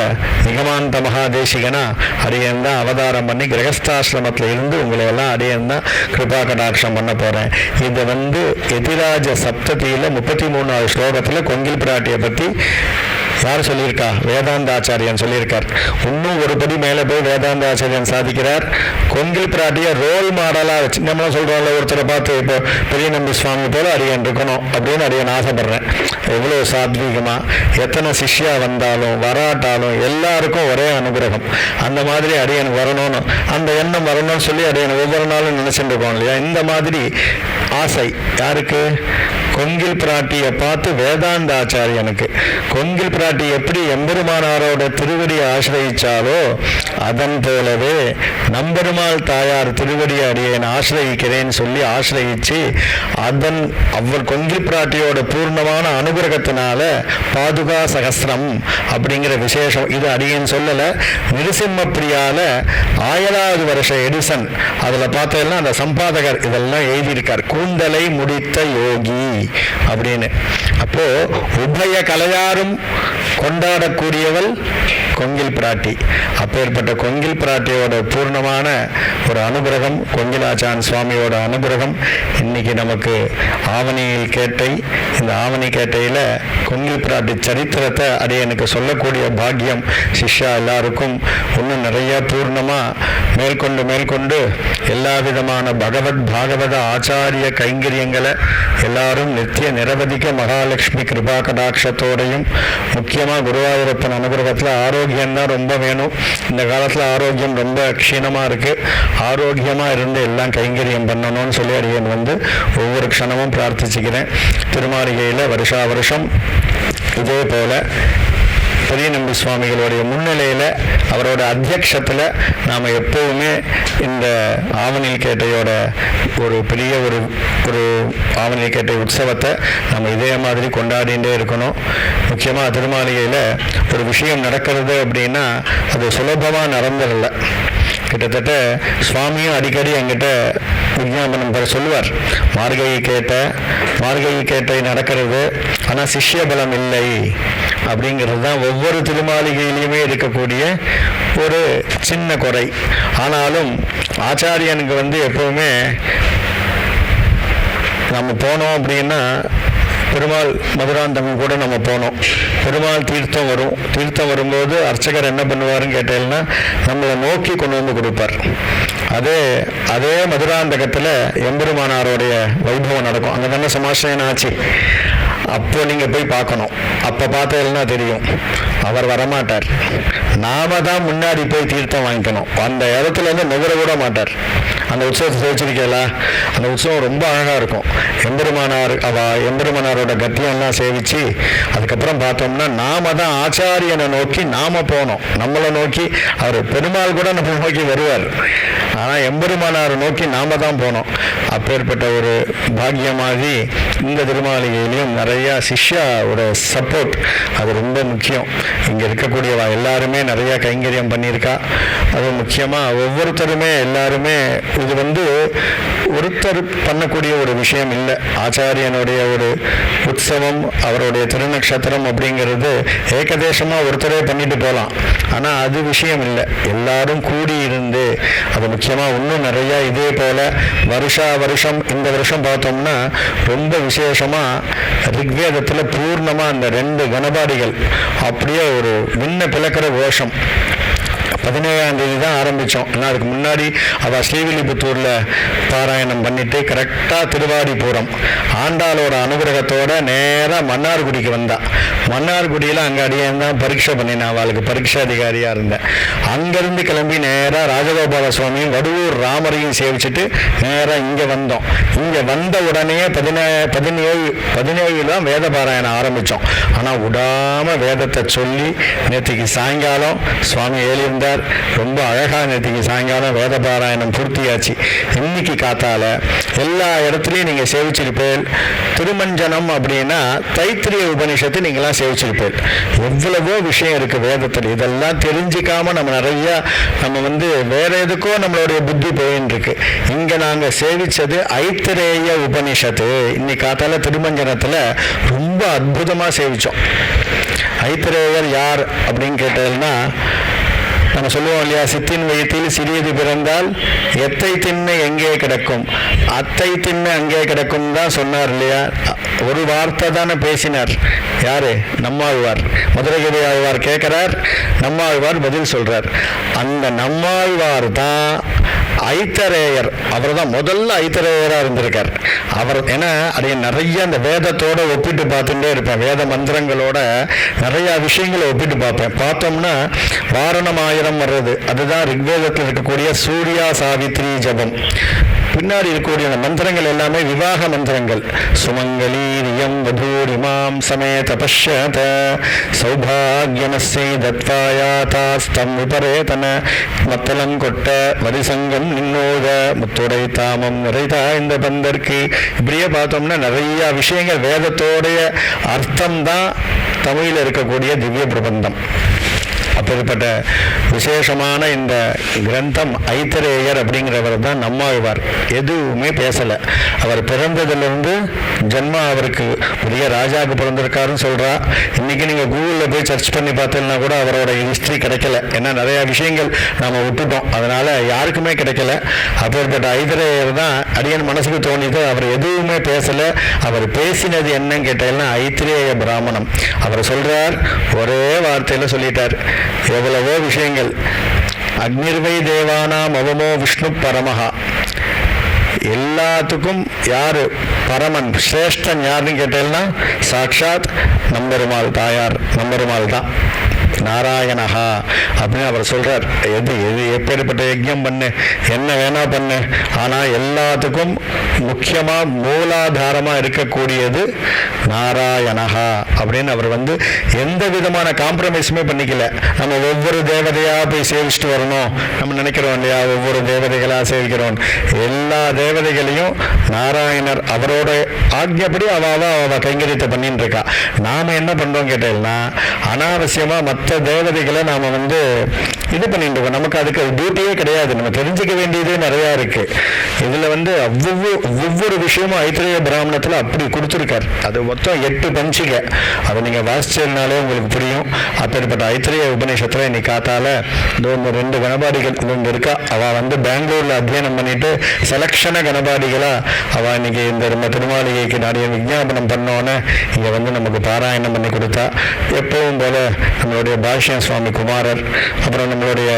நிகமாந்த மகாதேசிகனா அடியன் தான் அவதாரம் பண்ணி கிரகஸ்தாசிரமத்தில் இருந்து உங்களை எல்லாம் அடியன் தான் கிருபா கடாட்சம் பண்ண போறேன். இது எதிராஜ சப்ததியில 33வது ஸ்லோகத்துல கொங்கில் பிராட்டியை பத்தி யார் சொல்லியிருக்கா? வேதாந்த ஆச்சாரியன் சொல்லியிருக்கார். இன்னும் ஒரு படி மேலே போய் வேதாந்த ஆச்சாரியன் சாதிக்கிறார். கொங்கில் பிராட்டியை ரோல் மாடலாக வச்சு நம்ம சொல்கிறோம்ல, ஒருத்தரை பார்த்து இப்போ பெரிய நம்பி சுவாமி போல அரியன் இருக்கணும் அப்படின்னு அரியன் ஆசைப்படுறேன். எவ்வளோ சாத்வீகமாக எத்தனை சிஷ்யா வந்தாலும் வராட்டாலும் எல்லாருக்கும் ஒரே அனுகிரகம். அந்த மாதிரி அரியன் வரணும்னு அந்த எண்ணம் வரணும்னு சொல்லி அரியன் ஒவ்வொரு நாளும் நினைச்சுட்டு இருக்கோம் இல்லையா. இந்த மாதிரி ஆசை யாருக்கு? கொங்கில் பிராட்டியை பார்த்து வேதாந்த ஆச்சாரியனுக்கு. கொங்கில் பிராட்டி எப்படி எம்பெருமானாரோட திருவடியை ஆசிரயிச்சாலோ அதன் போலவே நம்பெருமாள் தாயார் திருவடியை அடியேன் ஆசிரயிக்கிறேன்னு சொல்லி ஆசிரயிச்சு அவர் கொங்கில் பிராட்டியோட பூர்ணமான அனுகிரகத்தினால பாதுகா சகஸ்ரம் அப்படிங்கிற விசேஷம். இது அடியேன் சொல்லல, நிருசிம்ம பிரியால 1000வது வருஷ எடிசன் அதுல பார்த்ததெல்லாம் அந்த சம்பாதகர் இதெல்லாம் எழுதியிருக்கார். கூந்தலை முடித்த யோகி அப்படின்னு. அப்போ உபய கலையாரும் கொண்டாடக்கூடியவள் கொங்கில் பிராட்டி. அப்பேற்பட்ட கொங்கில் பிராட்டியோட பூர்ணமான ஒரு அனுகிரகம், கொங்கிலாச்சான் சுவாமியோட அனுகிரகம் இன்னைக்கு நமக்கு ஆவணியில் கேட்டை. இந்த ஆவணி கேட்டையில கொங்கில் பிராட்டி சரித்திரத்தை அடியனுக்கு சொல்லக்கூடிய பாக்கியம் சிஷ்யா எல்லாருக்கும் இன்னும் நிறைய பூர்ணமா மேற்கொண்டு எல்லா விதமான பாகவத ஆச்சாரிய கைங்கரியங்களை எல்லாரும் நித்திய நிரவதிக்க மகாலட்சுமி கிருபா கடாட்சத்தோடையும் முக்கியமாக குருவாயூரப்பன் அனுகிரகத்தில் ஆரோக்கியம் தான் ரொம்ப வேணும். இந்த காலத்தில் ஆரோக்கியம் ரொம்ப க்ஷீணமாக இருக்கு. ஆரோக்கியமாக இருந்து எல்லாம் கைங்கரியம் பண்ணணும்னு சொல்லி அடியன் ஒவ்வொரு க்ஷணமும் பிரார்த்திச்சுக்கிறேன். திருமாளிகையில் வருஷா வருஷம் இதே போல பெரிய நம்பி சுவாமிகளுடைய முன்னிலையில் அவரோட அத்தியக்ஷத்தில் நாம் எப்போவுமே இந்த ஆவணில் கேட்டையோட ஒரு பெரிய ஒரு ஆவணில் கேட்டை உற்சவத்தை நம்ம இதே மாதிரி கொண்டாடிகிட்டே இருக்கணும். முக்கியமாக திருமாளிகையில் ஒரு விஷயம் நடக்கிறது அப்படின்னா அது சுலபமாக நடந்துடல. கிட்டத்தட்ட சுவாமியும் அடிக்கடி என்கிட்ட விஞ்ஞாபனம் பெற சொல்லுவார். மார்கழி கேட்டை நடக்கிறது, ஆனால் சிஷ்ய பலம் இல்லை அப்படிங்கிறது தான் ஒவ்வொரு திருமாளிகையிலையுமே இருக்கக்கூடிய ஒரு சின்ன குறை. ஆனாலும் ஆச்சாரியனுக்கு எப்பவுமே நம்ம போனோம் அப்படின்னா பெருமாள் மதுராந்தகம் கூட நம்ம போனோம். பெருமாள் தீர்த்தம் வரும்போது அர்ச்சகர் என்ன பண்ணுவாருன்னு கேட்டீங்கன்னா நம்மளை நோக்கி கொண்டு வந்து கொடுப்பார். அதே மதுராந்தகத்தில் எம்பெருமானாரோடைய வைபவம் நடக்கும். அங்கே தானே சமாசயனம் ஆச்சு. அப்போ நீங்கள் போய் பார்க்கணும். அப்போ பார்த்ததுன்னா தெரியும். அவர் வரமாட்டார். நாம தான் முன்னாடி போய் தீர்த்தம் வாங்கிக்கணும். அந்த இடத்துல நுகர கூட மாட்டார். அந்த உற்சவத்தை சேவிச்சிருக்கீங்களா? அந்த உற்சவம் ரொம்ப அழகாக இருக்கும். எம்பெருமானாரோட கத்தியெல்லாம் சேவிச்சு அதுக்கப்புறம் பார்த்தோம்னா நாம தான் ஆச்சாரியனை நோக்கி நாம போனோம். நம்மளை நோக்கி அவர் பெருமாள் கூட நம்ம நோக்கி வருவார். ஆனால் எம்பெருமானாரை நோக்கி நாம தான் போனோம். அப்பேற்பட்ட ஒரு பாக்கியமாகி இந்த திருமாளிகையிலையும் நிறைய சிஷ்யாவோட சப்போர்ட் அது ரொம்ப முக்கியம். இங்கே இருக்கக்கூடியவா எல்லாருமே நிறைய கைங்கரியம் பண்ணியிருக்கா. அது முக்கியமாக ஒவ்வொருத்தருமே எல்லாருமே இது ஒருத்தர் பண்ணக்கூடிய ஒரு விஷயம் இல்லை. ஆச்சாரியனுடைய ஒரு உற்சவம், அவருடைய திருநக்ஷத்திரம் அப்படிங்கிறது ஏகதேசமாக ஒருத்தரே பண்ணிட்டு போகலாம். ஆனால் அது விஷயம் இல்லை. எல்லாரும் கூடி இருந்து அது முக்கியமாக இன்னும் நிறைய இதே போல வருஷம் இந்த வருஷம் பார்த்தோம்னா ரொம்ப விசேஷமாக ரிக்வேதத்தில் பூர்ணமாக அந்த 2 கணபாடிகள் அப்படியே ஒரு விண்ண பிளக்கிற கோஷம் 17ஆம் தேதி தான் ஆரம்பித்தோம். ஆனால் அதுக்கு முன்னாடி அவள் ஸ்ரீவில்லிபுத்தூரில் பாராயணம் பண்ணிட்டு கரெக்டாக திருவாடிபுரம் ஆண்டாளோட அனுகிரகத்தோட நேராக மன்னார்குடிக்கு வந்தா. மன்னார்குடியில் அங்கே அடியேன் தான் பரீட்சை பண்ணினேன், அவளுக்கு பரீட்சை அதிகாரியாக இருந்தேன். அங்கேருந்து கிளம்பி நேராக ராஜகோபால சுவாமியும் வடுவூர் ராமரையும் சேவிச்சுட்டு நேராக இங்கே வந்தோம். இங்கே வந்த உடனே 17 தான் வேத பாராயணம் ஆரம்பித்தோம். ஆனால் விடாமல் வேதத்தை சொல்லி நேற்றுக்கு சாயங்காலம் சுவாமி ஏறியிருந்தார். ரொம்ப அழகாக நேற்றுக்கு சாயங்காலம் வேத பாராயணம் பூர்த்தியாச்சு. இன்னைக்கு காத்தால எல்லா இடத்துலையும் நீங்கள் சேவிச்சிருப்பேன். திருமஞ்சனம் அப்படின்னா தைத்திரிய உபநிஷத்து நீங்களாம் சேவிச்சிருப்பேன். எவ்வளவோ விஷயம் இருக்குது வேதத்தில். இதெல்லாம் தெரிஞ்சிக்காம நம்ம வேற எதுக்கோ நம்மளுடைய புத்தி போயின்னு இருக்கு. இங்கே நாங்கள் சேவிச்சது ஐத்திரேய உபநிஷத்து. இன்னைக்கு காத்தால திருமஞ்சனத்தில் ரொம்ப அற்புதமாக சேவிச்சோம். ஐத்திரேயர் யார் அப்படின்னு கேட்டதுன்னா, நம்ம சொல்லுவோம் இல்லையா, சித்தின் வயிற்றில் சிறியது பிறந்தால் எத்தை திண்ணை எங்கே கிடக்கும், அத்தை திண்ணை அங்கே கிடக்கும் தான் சொன்னார் இல்லையா. ஒரு வார்த்தை தானே பேசினார். யாரு? நம்மாழ்வார். மதுரகிரி ஆழ்வார் கேட்கிறார், நம்மாழ்வார் பதில் சொல்றார். அந்த நம்மாழ்வார் தான் ஐத்தரேயர். அவர் தான் முதல்ல ஐத்தரேயராக இருந்திருக்கார். அவர் ஏன்னா அதை நிறைய அந்த வேதத்தோட ஒப்பிட்டு பார்த்துட்டே இருப்பேன். வேத மந்திரங்களோட நிறைய விஷயங்களை ஒப்பிட்டு பார்ப்பேன். பார்த்தோம்னா வாரணமாயிரம் வர்றது, அதுதான் ரிக்வேதத்தில் இருக்கக்கூடிய சூர்யா சாவித்ரி ஜபம். பின்னாடி இருக்கக்கூடிய அந்த மந்திரங்கள் எல்லாமே விவாக மந்திரங்கள். சுமங்கலீரியம் வதூரிமாம் சமேத பஷ்யத சௌபாகியமஸ்யை தத்வாயாதாஸ்தம் விபரேதன மத்தலம் கொட்ட வரிசங்கம் நின்னோத முத்துடை தாமம் நிறைதா இந்த பந்தற்கு. இப்படியே பார்த்தோம்னா நிறைய விஷயங்கள் வேதத்தோடைய அர்த்தம் தான் தமிழில் இருக்கக்கூடிய திவ்ய பிரபந்தம். அப்படிப்பட்ட விசேஷமான இந்த கிரந்தம் ஐத்தரேயர் அப்படிங்கிறவர் தான் நம்மாழ்வார். எதுவுமே பேசலை. அவர் பிறந்ததுலேருந்து ஜென்மா அவருக்கு பெரிய ராஜாவுக்கு பிறந்திருக்காருன்னு சொல்கிறா. இன்றைக்கி நீங்கள் கூகுளில் போய் சர்ச் பண்ணி பார்த்தீங்கன்னா கூட அவரோட ஹிஸ்ட்ரி கிடைக்கல. ஏன்னா நிறையா விஷயங்கள் நாம் விட்டுட்டோம், அதனால் யாருக்குமே கிடைக்கல. அப்படிப்பட்ட ஐத்தரேயர் தான் அடியன் மனசுக்கு தோணிது. அவர் எதுவுமே பேசலை. அவர் பேசினது என்னன்னு கேட்டீங்கன்னா ஐத்திரேய பிராமணம். அவர் சொல்கிறார், ஒரே வார்த்தையில் சொல்லிட்டார் எவ்வளவோ விஷயங்கள். அக்னிர்வை தேவானாம் அவமோ விஷ்ணு பரமஹா. எல்லாத்துக்கும் யாரு பரமன் சிரேஷ்டன் யாருன்னு கேட்டேன்னா சாட்சாத் நம்பெருமாள் தாயார், நம்பெருமாள் தான் நாராயணஹா அப்படின்னு அவர் சொல்றார். எது எப்பேற்பட்ட யஜ்ஞம் பண்ணு, என்ன வேணா பண்ணு, ஆனால் எல்லாத்துக்கும் முக்கியமாக மூலாதாரமாக இருக்கக்கூடியது நாராயணஹா அப்படின்னு அவர் எந்த விதமான காம்ப்ரமைஸுமே பண்ணிக்கல. நம்ம ஒவ்வொரு தேவதையாக போய் சேவிச்சுட்டு வரணும் நம்ம நினைக்கிறோம் இல்லையா, ஒவ்வொரு தேவதைகளாக சேவிக்கிறோம். எல்லா தேவதைகளையும் நாராயணர் அவரோட ஆக்ஞப்படி அவ கைங்கரியத்தை பண்ணிட்டு இருக்கா. நாம என்ன பண்றோம் கேட்டீங்கன்னா, அனாவசியமா மற்ற தேவதைகளை நாம இது பண்ணிட்டு இருக்கோம். நமக்கு அதுக்கு டியூட்டியே கிடையாது. நம்ம தெரிஞ்சுக்க வேண்டியது நிறையா இருக்கு. இதுல ஒவ்வொரு விஷயமும் ஐத்திரேய பிராமணத்துல அப்படி கொடுத்துருக்காரு. அது மொத்தம் 8 பஞ்சிகை. அதை நீங்க வாசிச்சதுனாலே உங்களுக்கு புரியும். அப்பேற்பட்ட ஐத்திரேய உபநிஷத்துல இன்னைக்கு காத்தால இந்த 2 கணபாடிகள் இருக்கா. அவ பெங்களூர்ல அத்தியனம் பண்ணிட்டு செலக்ஷன கணபாடிகளா அவ இன்னைக்கு இந்த நம்ம திருமாளிகைக்கு நிறைய விஞ்ஞாபனம் பண்ணோன்னு இங்க நமக்கு பாராயணம் பண்ணி கொடுத்தா. எப்பவும் போல நம்மளுடைய பாஷ்யம் சுவாமி குமாரர், அப்புறம் நம்மளுடைய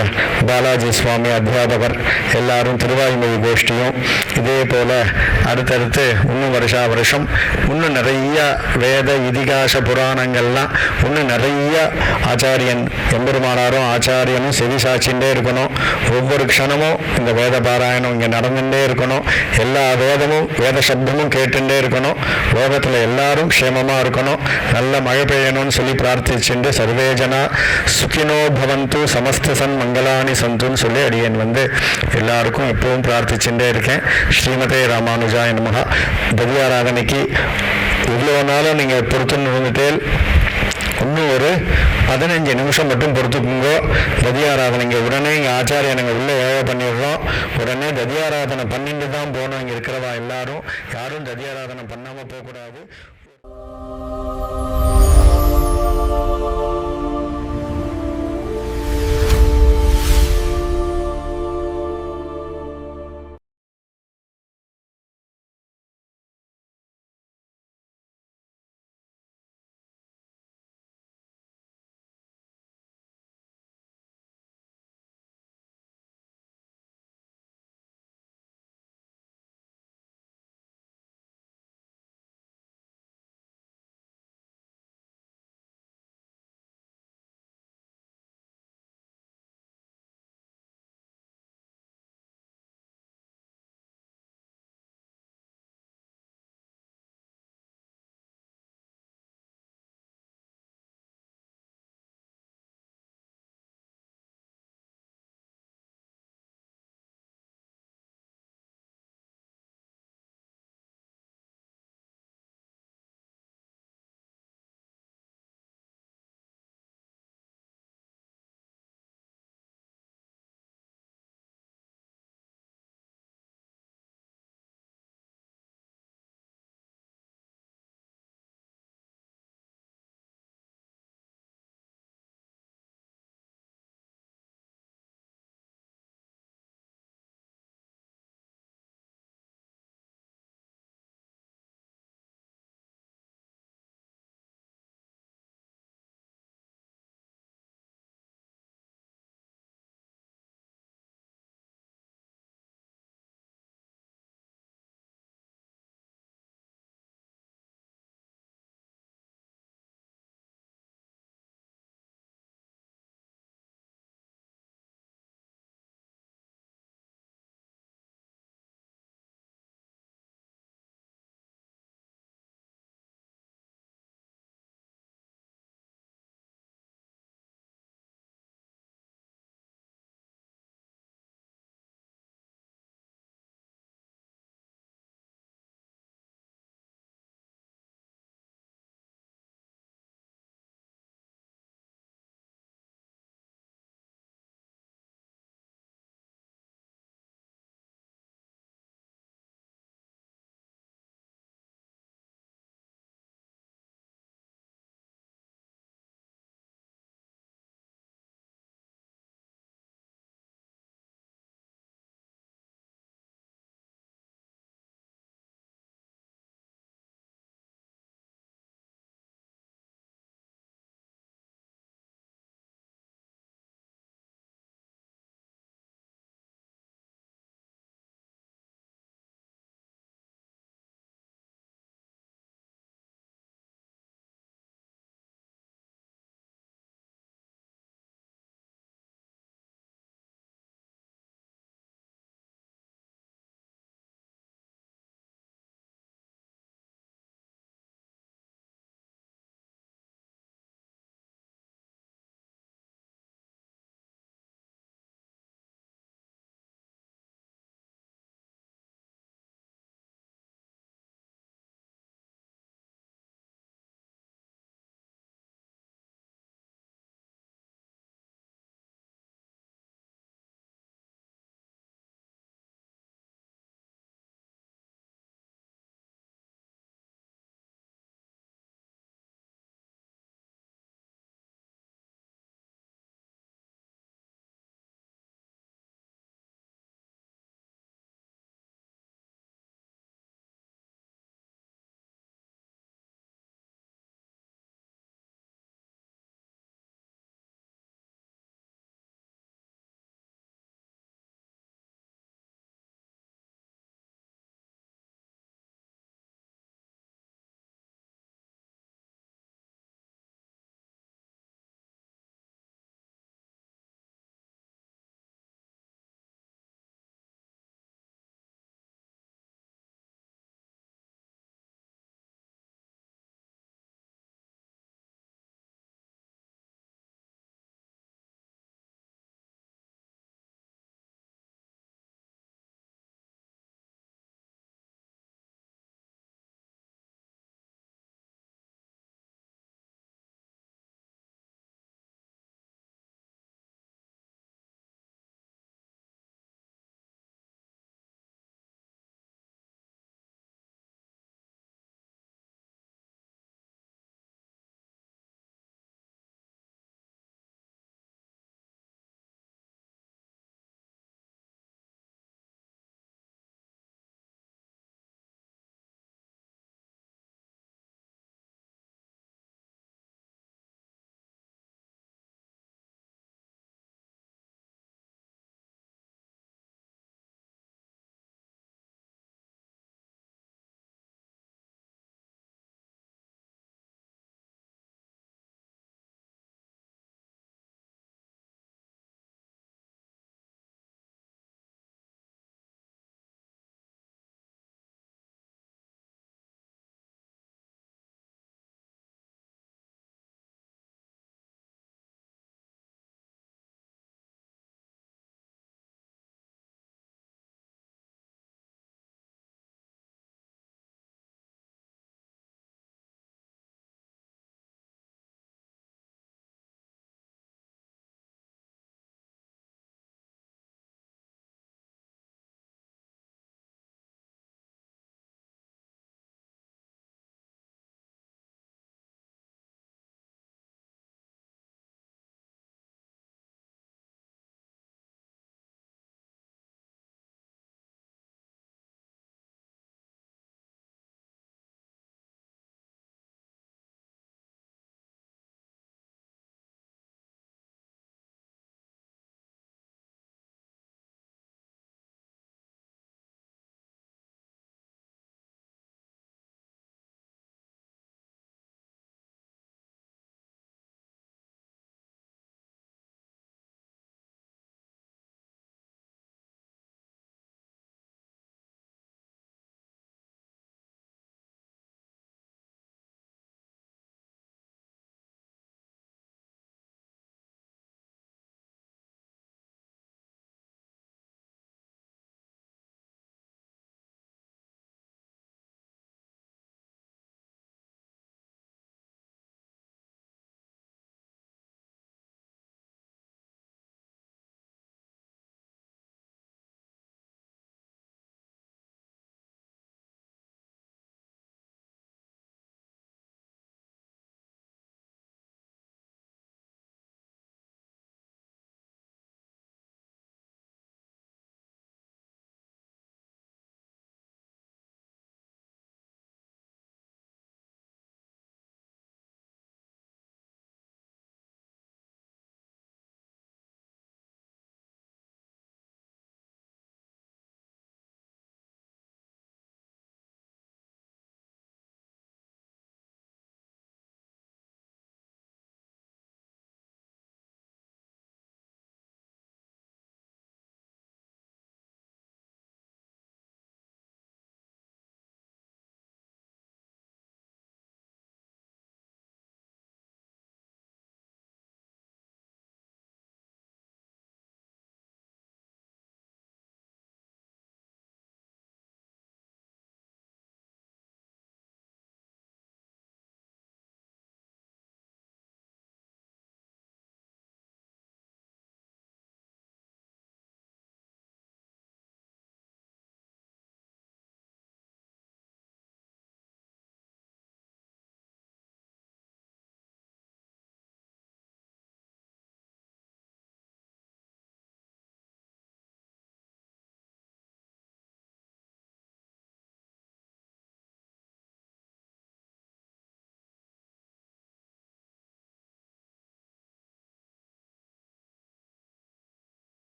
பாலாஜி சுவாமி அத்தியாபகர் எல்லாரும் திருவாய்மொழி கோஷ்டியும் இதே போல அடுத்தடுத்து இன்னும் வருஷம் இன்னும் நிறைய வேத இதிகாச புராணங்கள்லாம் இன்னும் நிறைய ஆச்சாரியன் எம்பெருமானாரும் ஆச்சாரியனும் செவி சாட்சிண்டே இருக்கணும். ஒவ்வொரு க்ஷணமும் இந்த வேத பாராயணம் இங்கே நடந்துட்டே இருக்கணும். எல்லா வேதமும் வேத சப்தமும் கேட்டுட்டே இருக்கணும். லோகத்தில் எல்லாரும் க்ஷேமமாக இருக்கணும். நல்ல மழை பெய்யணும்னு சொல்லி பிரார்த்திச்சுட்டு சர்வே ஜனா சுகினோ பவந்து சமஸ்தசன் மங்களானி சந்துன்னு சொல்லி அடியேன் எல்லாருக்கும் எப்பவும் பிரார்த்திச்சுட்டே இருக்கேன். ஸ்ரீமதே ராமானுஜாய நமஹ. ததியாராதனைக்கு இவ்வளோ நாளும் நீங்கள் பொறுத்துன்னு இருந்துட்டே இன்னும் ஒரு 15 நிமிஷம் மட்டும் பொறுத்துக்குங்கோ. ததியாராதனைங்க உடனே இங்கே ஆச்சாரியனுங்க உள்ளே ஏழை பண்ணிடுறோம். உடனே ததியாராதனை பண்ணிட்டு தான் போனோம். இங்கே இருக்கிறவா எல்லாரும் யாரும் ததியாராதனை பண்ணாமல் போகக்கூடாது.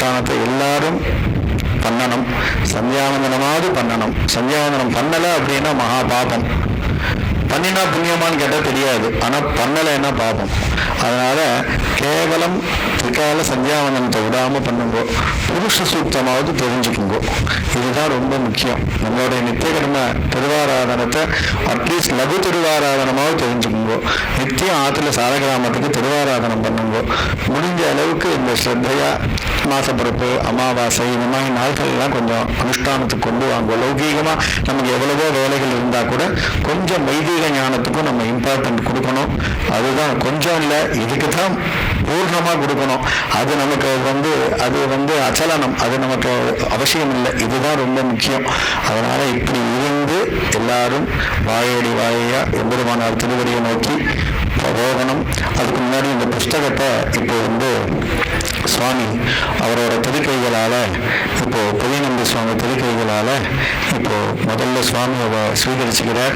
அனுஷ்டானத்தை எல்லாரும் பண்ணணும். சந்தியாவந்தனமாவது பண்ணணும். சந்தியாவந்தனம் பண்ணலை அப்படின்னா மகா பாபம். பண்ணினா புண்ணியமான்னு கேட்டால் தெரியாது, ஆனால் பண்ணலைன்னா பாபம். அதனால் கேவலம் திரிகால சந்தியாவந்தனத்தை விடாமல் பண்ணுங்கோ. புருஷ சூக்தமாவது தெரிஞ்சுக்குங்கோ. இதுதான் ரொம்ப முக்கியம். நம்மளுடைய நித்தியகர்ம திருவாராதனத்தை அட்லீஸ்ட் லகு திருவாராதனமாவது தெரிஞ்சுக்குங்கோ. நித்தியம் ஆற்றுல சாலகிராமத்துக்கு திருவாராதனம் பண்ணுங்கோ. முடிஞ்ச அளவுக்கு இந்த ஸ்ரத்தையா மாசப்பிறப்பு அமாவாசை இந்த மாதிரி நாட்கள்லாம் கொஞ்சம் அனுஷ்டானத்துக்கு கொண்டு வாங்க. லௌகீகமாக நமக்கு எவ்வளவோ வேலைகள் இருந்தால் கூட கொஞ்சம் வைதிக ஞானத்துக்கும் நம்ம இம்பார்ட்டன்ட் கொடுக்கணும். அதுதான் கொஞ்சம் இல்லை, இதுக்கு தான் பூர்ணமாக கொடுக்கணும். அது நமக்கு அது அச்சலனம், அது நமக்கு அவசியம் இல்லை. இதுதான் ரொம்ப முக்கியம். அதனால் இப்படி இருந்து எல்லாரும் வாழையடி வாழையா எம்பெருமானார் திருவடியை நோக்கி போகணும். அதுக்கு முன்னாடி இந்த புஸ்தகத்தை இப்போ சுவாமி அவரோட திருக்கைகளால், இப்போ புதியநம்பி சுவாமி திருக்கைகளால் இப்போ முதல்ல சுவாமி ஸ்வீகரிச்சுக்கிறார்.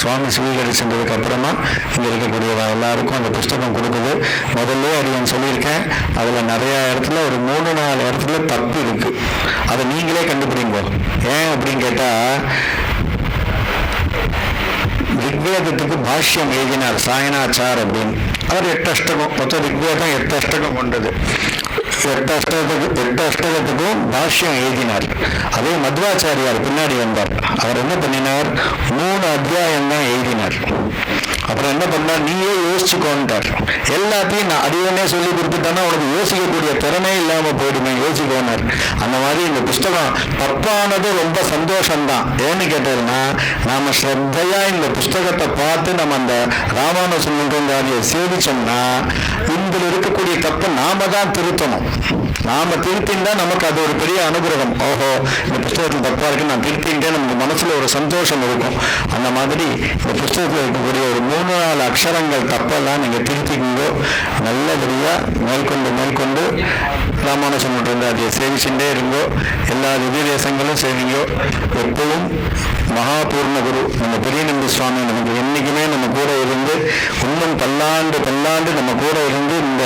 சுவாமி ஸ்வீகரிச்சதுக்கு அப்புறமா இங்கே இருக்கக்கூடிய எல்லாருக்கும் அந்த புஸ்தகம் கொடுக்குது. முதல்ல அது நான் சொல்லியிருக்கேன், அதில் நிறையா இடத்துல ஒரு 3-4 இடத்துல தப்பு இருக்குது. அதை நீங்களே கண்டுபிடிங்க. ஏன் அப்படின்னு கேட்டால், ரிக்வேதத்துக்கு பாஷ்யம் எழுதினார் சாயனாச்சார் அப்படின்னு. அவர் 8 அஷ்டகம், மொத்தம் ரிக்வேதம் 8 அஷ்டகம் கொண்டது. 8 அஷ்டகத்துக்கும் பாஷ்யம் எழுதினார். அதே மத்வாச்சாரியார் பின்னாடி வந்தார். அவர் என்ன பண்ணினார், 3 அத்தியாயம் தான் எழுதினார். அப்புறம் என்ன பண்ணார், நீயே யோசிச்சுக்கோன்ட்டார். எல்லாத்தையும் நான் அடியனே சொல்லி கொடுத்துட்டேன்னா உனக்கு யோசிக்கக்கூடிய திறமே இல்லாமல் போயிடுமே, யோசிக்கோனார். அந்த மாதிரி இந்த புஸ்தகம் தப்பானது ரொம்ப சந்தோஷம்தான். ஏன்னு கேட்டதுன்னா, நாம் ஸ்ரத்தையா இந்த புஸ்தகத்தை பார்த்து நம்ம அந்த ராமானுஜன்காரியை சேவிச்சோம்னா இதில் இருக்கக்கூடிய தப்பை நாம தான் திருத்தணும். நாம திருத்தின்தான் நமக்கு அது ஒரு பெரிய அனுகிரகம். ஓஹோ, இந்த புஸ்தகத்தில் தப்பா இருக்கு, நான் திருத்தின்ட்டே நமக்கு மனசுல ஒரு சந்தோஷம் இருக்கும். அந்த மாதிரி இந்த புஸ்தகத்தில் இருக்கக்கூடிய ஒரு 3-4 அக்ஷரங்கள் தப்பெல்லாம் நீங்க திருத்திக்கோ. நல்லபடியா மேற்கொண்டு ராமானுஜன் அதை சேவிச்சுட்டே இருங்கோ. எல்லா திவ்ய தேசங்களும் சேவிங்கோ. எப்பவும் மகாபூர்ண குரு நம்ம பெரியநம்பி சுவாமி நமக்கு என்னைக்குமே நம்ம கூட இருந்து இன்னும் பல்லாண்டு நம்ம கூட இருந்து இந்த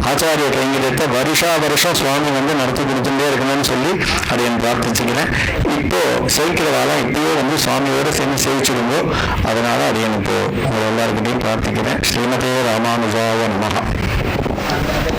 ஆச்சாரிய கைங்கரியத்தை வருஷம் சுவாமி நடத்தி கொடுத்துட்டே இருக்கணும்னு சொல்லி அதை என் பிரார்த்திச்சுக்கிறேன். இப்போ சேவிக்கிறதால இப்பயே சுவாமியோட சேர்ந்து சேவிச்சிருங்கோ. அதனால அதை எனக்கு உங்களை எல்லாருக்கிட்டையும் பிரார்த்திக்கிறேன். ஸ்ரீமதே ராமானுஜாய நமஹ.